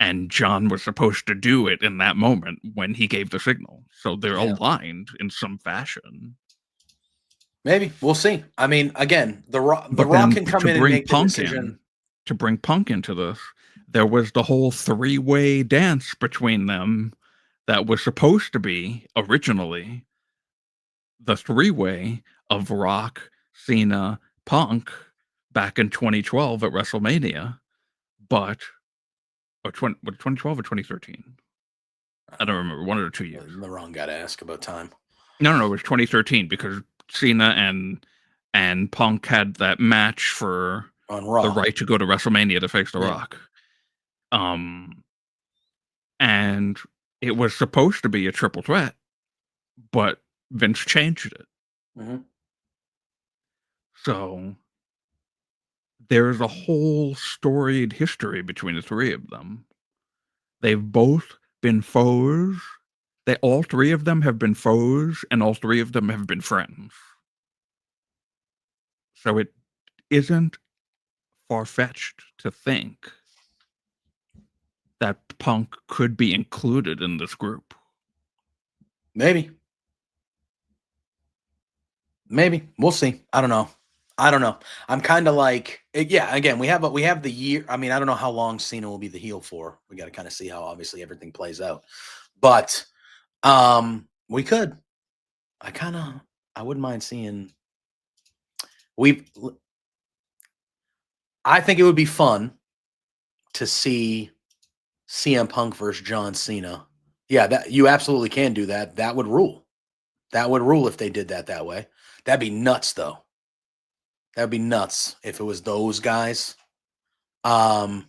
and John was supposed to do it in that moment when he gave the signal. So they're aligned in some fashion. Maybe. We'll see. I mean, again, The Rock can come in and make the decision. To bring Punk into this, there was the whole three-way dance between them that was supposed to be originally the three-way of Rock, Cena, Punk back in 2012 at WrestleMania, but 2012 or 2013? I don't remember. 1 or 2 years. The wrong guy to ask about time. No, it was 2013 because Cena and Punk had that match for the right to go to WrestleMania to face The Rock. And it was supposed to be a triple threat, but Vince changed it. So there's a whole storied history between the three of them. They've both been foes. All three of them have been foes, and all three of them have been friends. So it isn't far-fetched to think that Punk could be included in this group. Maybe. We'll see. I don't know. I'm kind of like, again, we have the year. I mean, I don't know how long Cena will be the heel for. We got to kind of see how obviously everything plays out. But we could. I wouldn't mind seeing. I think it would be fun to see CM Punk versus John Cena. Yeah, that you absolutely can do that. That would rule. That would rule if they did that way. That'd be nuts, though. That'd be nuts if it was those guys. But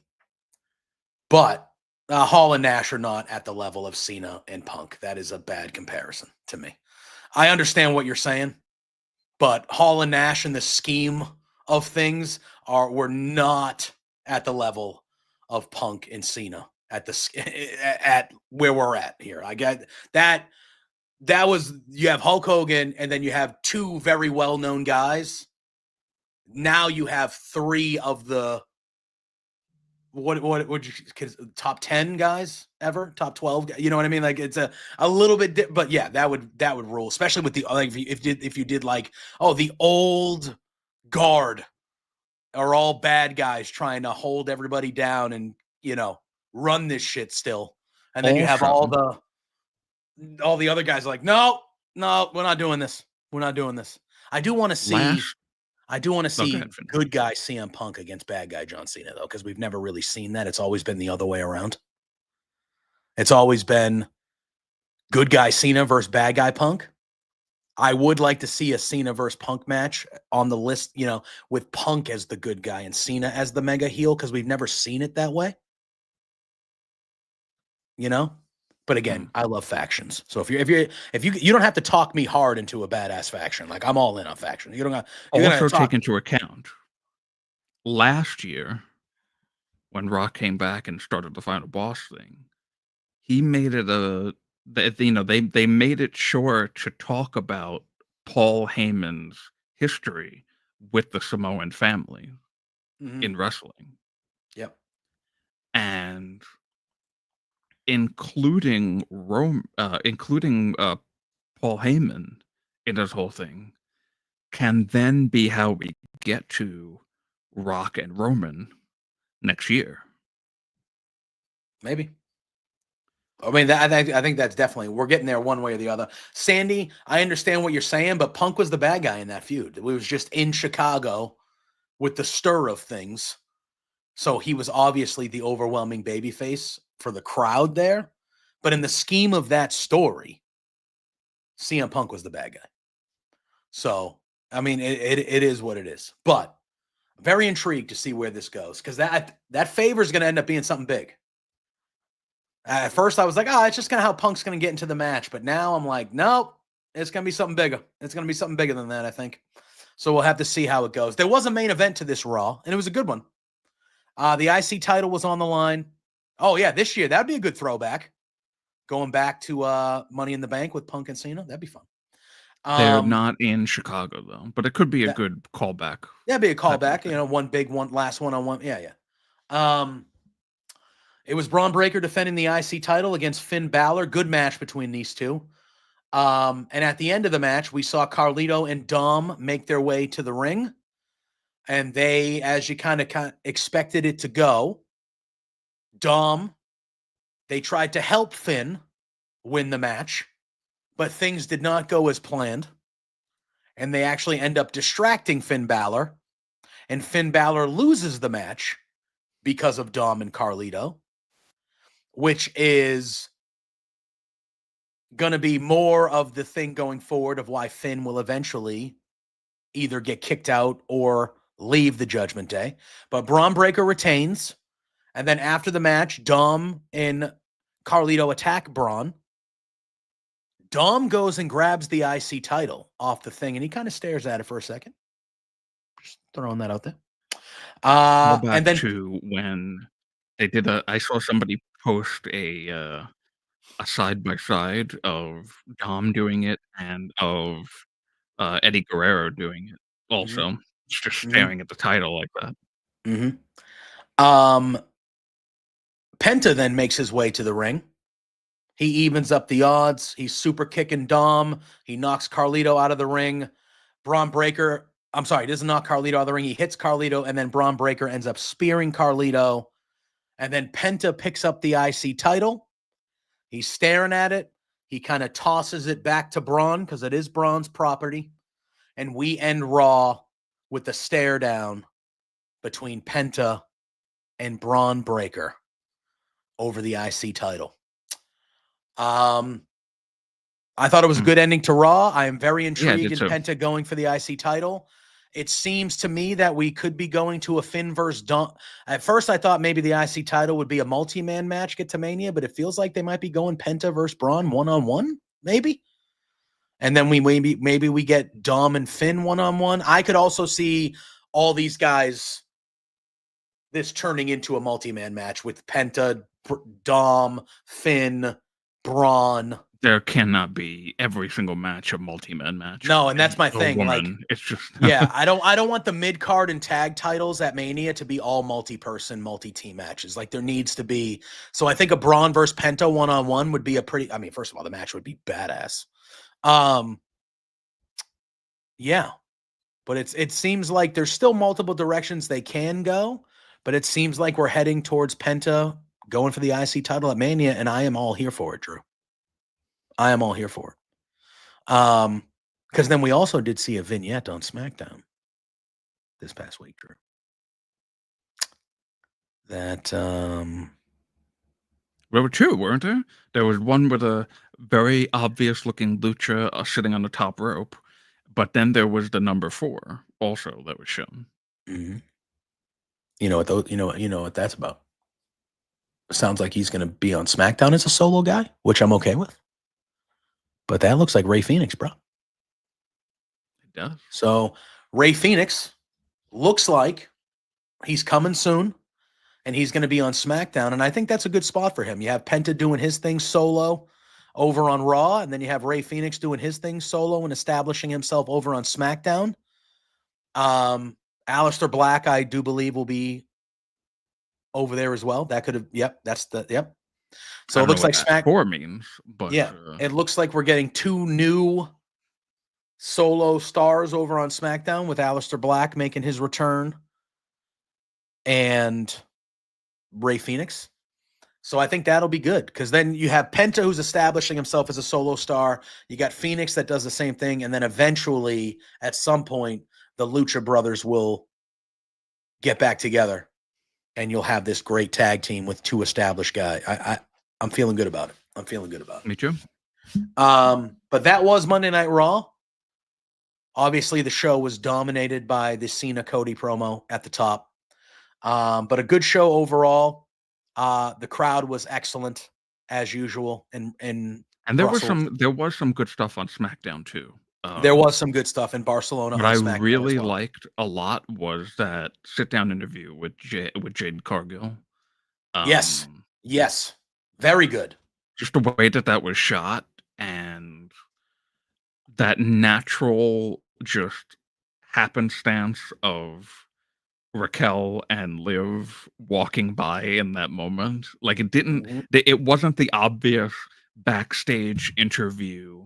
Hall and Nash are not at the level of Cena and Punk. That is a bad comparison to me. I understand what you're saying, but Hall and Nash in the scheme of things were not at the level of Punk and Cena at where we're at here. I get that. That was, you have Hulk Hogan and then you have two very well-known guys. Now you have three of the what would you, top 10 guys ever, top 12, you know what I mean? Like it's a little bit, but yeah, that would rule, especially with the, like if you did like, the old guard are all bad guys trying to hold everybody down and, run this shit still. And then you have all the other guys are like, no, we're not doing this. I do want to see good guy CM Punk against bad guy John Cena, though, because we've never really seen that. It's always been the other way around. It's always been good guy Cena versus bad guy Punk. I would like to see a Cena versus Punk match on the list, with Punk as the good guy and Cena as the mega heel, because we've never seen it that way. But again, I love factions. So if you don't have to talk me hard into a badass faction. Like I'm all in on faction. You don't got you're Also gonna talk. take into account last year when Rock came back and started the final boss thing, he made it they made it sure to talk about Paul Heyman's history with the Samoan family in wrestling. Yep. And including Paul Heyman in this whole thing can then be how we get to Rock and Roman next year. Maybe. I mean, I think that's definitely, we're getting there one way or the other. Sandy, I understand what you're saying, but Punk was the bad guy in that feud. It was just in Chicago with the stir of things. So he was obviously the overwhelming babyface for the crowd there. But in the scheme of that story, CM Punk was the bad guy. So, I mean, it is what it is. But very intrigued to see where this goes, because that favor is going to end up being something big. At first, I was like, it's just kind of how Punk's going to get into the match. But now I'm like, nope, it's going to be something bigger. It's going to be something bigger than that, I think. So we'll have to see how it goes. There was a main event to this Raw, and it was a good one. The IC title was on the line. Oh, yeah, this year, that'd be a good throwback. Going back to Money in the Bank with Punk and Cena, that'd be fun. They're not in Chicago, though, but it could be a good callback. That'd be a callback, one big one, last one-on-one. Yeah. It was Braun Breaker defending the IC title against Finn Balor. Good match between these two. And at the end of the match, we saw Carlito and Dom make their way to the ring. And they, as you kind of expected it to go, Dom, they tried to help Finn win the match, but things did not go as planned. And they actually end up distracting Finn Balor. And Finn Balor loses the match because of Dom and Carlito, which is going to be more of the thing going forward of why Finn will eventually either get kicked out or leave the Judgment Day. But Braun Breaker retains. And then after the match, Dom and Carlito attack Braun. Dom goes and grabs the IC title off the thing, and he kind of stares at it for a second. Just throwing that out there. And then to when they did I saw somebody post a side by side of Dom doing it and of Eddie Guerrero doing it. Also, just staring at the title like that. Penta then makes his way to the ring. He evens up the odds. He's super kicking Dom. He knocks Carlito out of the ring. Braun Breaker, I'm sorry, he doesn't knock Carlito out of the ring. He hits Carlito, and then Braun Breaker ends up spearing Carlito. And then Penta picks up the IC title. He's staring at it. He kind of tosses it back to Braun because it is Braun's property. And we end Raw with the stare down between Penta and Braun Breaker over the IC title. I thought it was a good ending to Raw. I am very intrigued in Penta going for the IC title. It seems to me that we could be going to a Finn versus Dom. At first, I thought maybe the IC title would be a multi-man match get to Mania, but it feels like they might be going Penta versus Braun one-on-one, maybe. And then maybe we get Dom and Finn one-on-one. I could also see all these guys, this turning into a multi-man match with Penta, Dom, Finn, Braun. There cannot be every single match a multi-man match. No, and that's my thing. Like, it's just yeah, I don't want the mid-card and tag titles at Mania to be all multi-person, multi-team matches. Like there needs to be. So I think a Braun versus Penta one-on-one would be a pretty. I mean, first of all, the match would be badass. Yeah, but it seems like there's still multiple directions they can go, but it seems like we're heading towards Penta going for the IC title at Mania, and I am all here for it, Drew. I am all here for it. Because then we also did see a vignette on SmackDown this past week, Drew. That there were two, weren't there? There was one with a very obvious looking lucha sitting on the top rope, but then there was the number 4 also that was shown. You know what that's about. Sounds like he's going to be on SmackDown as a solo guy, which I'm okay with. But that looks like Rey Fenix, bro. It does. So Rey Fenix looks like he's coming soon, and he's going to be on SmackDown. And I think that's a good spot for him. You have Penta doing his thing solo over on Raw, and then you have Rey Fenix doing his thing solo and establishing himself over on SmackDown. Aleister Black, I do believe, will be over there as well. That could have, yep, that's the, yep. So it looks like SmackDown means, but yeah, it looks like we're getting 2 new solo stars over on SmackDown with Aleister Black making his return and Rey Fenix. So I think that'll be good because then you have Penta who's establishing himself as a solo star. You got Phoenix that does the same thing. And then eventually at some point, the Lucha Brothers will get back together and you'll have this great tag team with 2 established guys. I'm feeling good about it. Me too. But that was Monday Night Raw. Obviously, the show was dominated by the Cena Cody promo at the top. But a good show overall. The crowd was excellent as usual. And there was some good stuff on SmackDown too. There was some good stuff in Barcelona. What I really liked a lot was that sit-down interview with Jade Cargill. Yes, very good. Just the way that was shot and that natural just happenstance of Raquel and Liv walking by in that moment. Like it wasn't the obvious backstage interview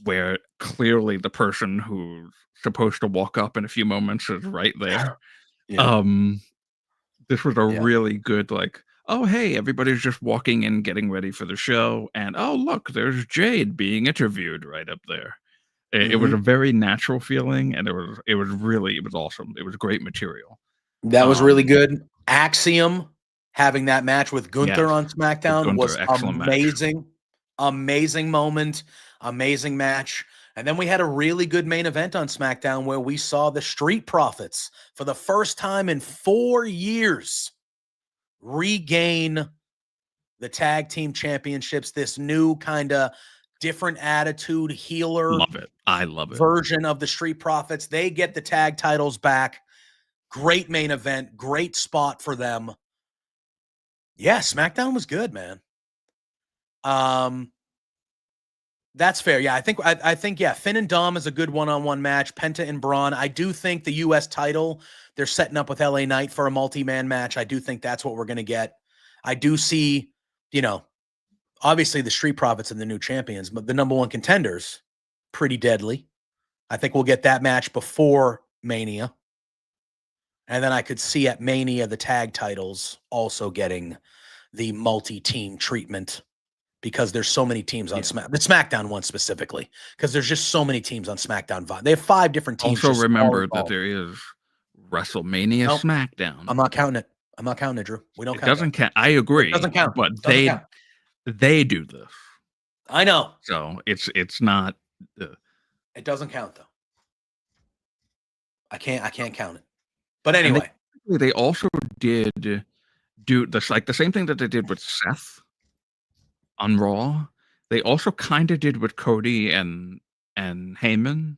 where clearly the person who's supposed to walk up in a few moments is right there. Yeah. This was a really good, like, oh, hey, everybody's just walking in, getting ready for the show. And, oh, look, there's Jade being interviewed right up there. It was a very natural feeling. And it was awesome. It was great material. That was really good. Axiom having that match with Gunther on SmackDown was amazing. Amazing moment. Amazing match. And then we had a really good main event on SmackDown where we saw the Street Profits for the first time in 4 years regain the tag team championships. This new kind of different attitude healer. Love it. I love it. Version of the Street Profits. They get the tag titles back. Great main event. Great spot for them. Yeah, SmackDown was good, man. That's fair. Yeah, I think Finn and Dom is a good one-on-one match. Penta and Braun. I do think the U.S. title, they're setting up with LA Knight for a multi-man match. I do think that's what we're going to get. I do see, obviously the Street Profits and the new champions, but the number one contenders, pretty deadly. I think we'll get that match before Mania. And then I could see at Mania the tag titles also getting the multi-team treatment. Because there's so many teams on the SmackDown one specifically, because there's just so many teams on SmackDown. They have 5 different teams. Also remember that there is WrestleMania SmackDown. I'm not counting it. Drew. We don't count it. Doesn't count. I agree. It doesn't count. But they do this. I know. So it's not. It doesn't count though. I can't count it. But anyway, they also did do this, like the same thing that they did with Seth on Raw. They also kind of did with Cody and Heyman.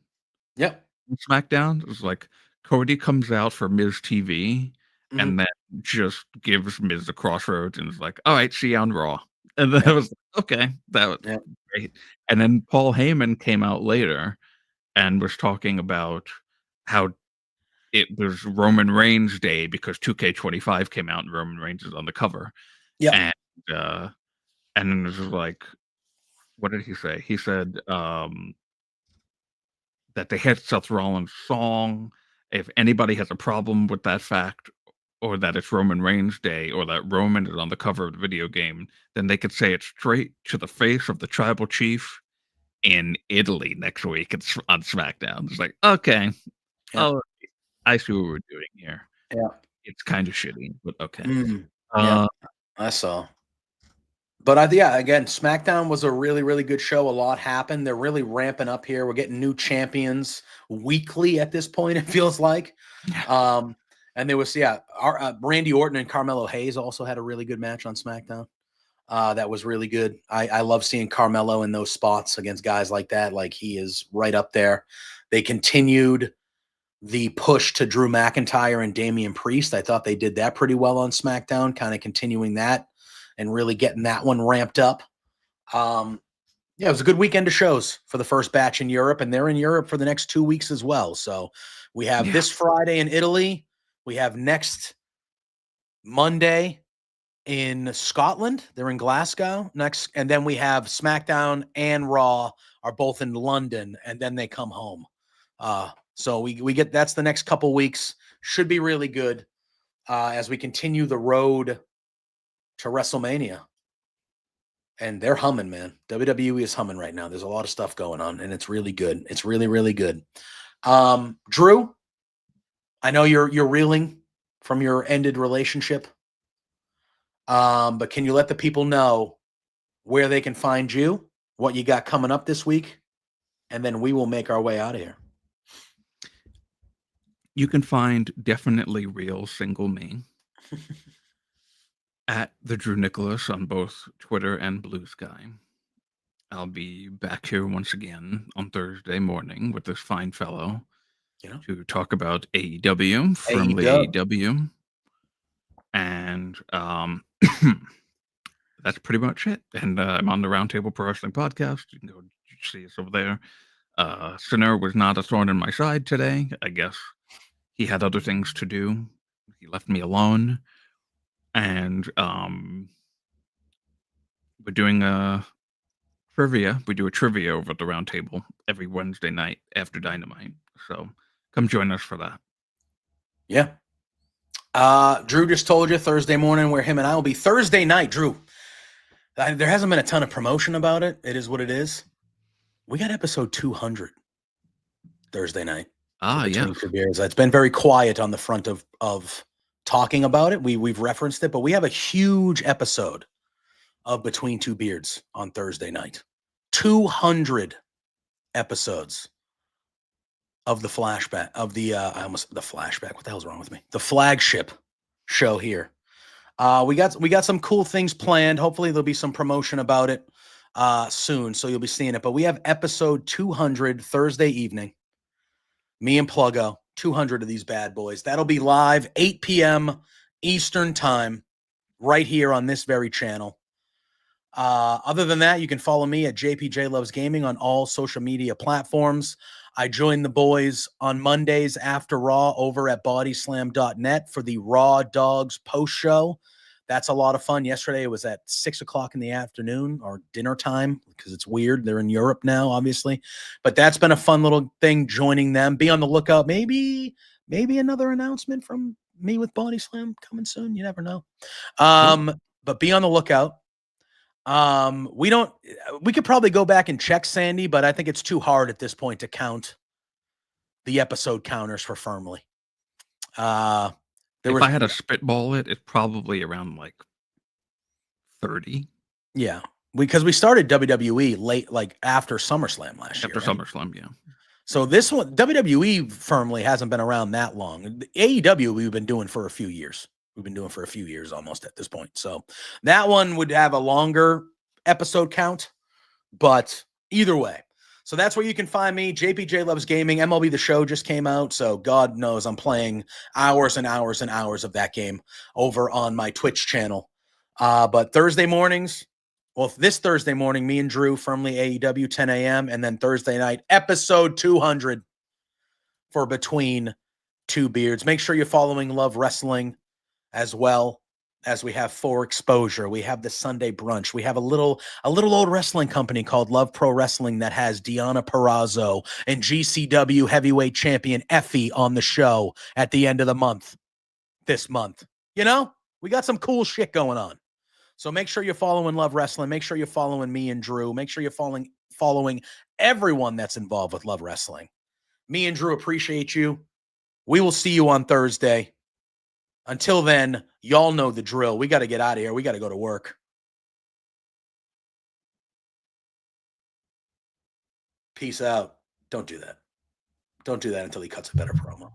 Yep. On SmackDown. It was like Cody comes out for Miz TV and then just gives Miz the crossroads and is like, all right, see you on Raw. And then I was like, okay, that was great. And then Paul Heyman came out later and was talking about how it was Roman Reigns Day because 2K25 came out and Roman Reigns is on the cover. Yeah. And then it was like, what did he say? He said that they hit Seth Rollins' song. If anybody has a problem with that fact, or that it's Roman Reigns Day, or that Roman is on the cover of the video game, then they could say it straight to the face of the tribal chief in Italy next week on SmackDown. It's like, okay, oh, I see what we're doing here. Yeah, it's kind of shitty, but okay. Yeah, I saw. But again, SmackDown was a really, really good show. A lot happened. They're really ramping up here. We're getting new champions weekly at this point, it feels like. And there was, our Randy Orton and Carmelo Hayes also had a really good match on SmackDown. That was really good. I love seeing Carmelo in those spots against guys like that. Like, he is right up there. They continued the push to Drew McIntyre and Damian Priest. I thought they did that pretty well on SmackDown, kind of continuing that and really getting that one ramped up. It was a good weekend of shows for the first batch in Europe, and they're in Europe for the next 2 weeks as well. So we have this Friday in Italy. We have next Monday in Scotland. They're in Glasgow next. And then we have SmackDown and Raw are both in London, and then they come home. So we get, that's the next couple weeks. Should be really good as we continue the road to WrestleMania. And they're humming, man. WWE is humming right now. There's a lot of stuff going on, and it's really good. It's really, really good. Drew, I know you're reeling from your ended relationship. But can you let the people know where they can find you, what you got coming up this week, and then we will make our way out of here. You can find Definitely Real Single Me at the Drew Nicholas on both Twitter and Blue Sky. I'll be back here once again on Thursday morning with this fine fellow to talk about AEW, Firmly AEW. And that's pretty much it. And I'm on the Roundtable Pro Wrestling Podcast. You can go see us over there. Cena was not a thorn in my side today. I guess he had other things to do. He left me alone. And we're doing a trivia. We do a trivia over at the Roundtable every Wednesday night after Dynamite. So come join us for that. Yeah. Drew just told you Thursday morning where him and I will be. Thursday night, Drew. There hasn't been a ton of promotion about it. It is what it is. We got episode 200 Thursday night. Yeah. It's been very quiet on the front of talking about it. We've referenced it, but we have a huge episode of Between Two Beards on Thursday night. 200 episodes of the flashback of the the flashback. What the hell's wrong with me? The flagship show here. We got some cool things planned. Hopefully there'll be some promotion about it soon, so you'll be seeing it. But we have episode 200 Thursday evening. Me and Pluggo, 200 of these bad boys. That'll be live 8 p.m. Eastern time, right here on this very channel. Other than that, you can follow me at JPJ Loves Gaming on all social media platforms. I join the boys on Mondays after Raw over at bodyslam.net for the Raw Dogs post show. That's a lot of fun. Yesterday it was at 6 o'clock in the afternoon or dinner time because it's weird. They're in Europe now, obviously. But that's been a fun little thing joining them. Be on the lookout. Maybe another announcement from me with Body Slam coming soon. You never know. But be on the lookout. We could probably go back and check, Sandy, but I think it's too hard at this point to count the episode counters for Firmly. If I had to spitball it, it's probably around like 30. Yeah, because we started WWE late, like after SummerSlam last year. After SummerSlam, yeah. So this one, WWE Firmly hasn't been around that long. AEW we've been doing for a few years. We've been doing for a few years almost at this point. So that one would have a longer episode count, but either way. So that's where you can find me. JPJ Loves Gaming. MLB The Show just came out, so God knows I'm playing hours and hours and hours of that game over on my Twitch channel. But Thursday mornings, well, this Thursday morning, me and Drew, Firmly AEW, 10 a.m., and then Thursday night, episode 200 for Between Two Beards. Make sure you're following Love Wrestling as well as we have For Exposure. We have the Sunday Brunch. We have a little old wrestling company called Love Pro Wrestling that has Deonna Purrazzo and GCW heavyweight champion Effie on the show at the end of the month, this month. You know, we got some cool shit going on. So make sure you're following Love Wrestling. Make sure you're following me and Drew. Make sure you're following everyone that's involved with Love Wrestling. Me and Drew appreciate you. We will see you on Thursday. Until then, y'all know the drill. We got to get out of here. We got to go to work. Peace out. Don't do that. Don't do that until he cuts a better promo.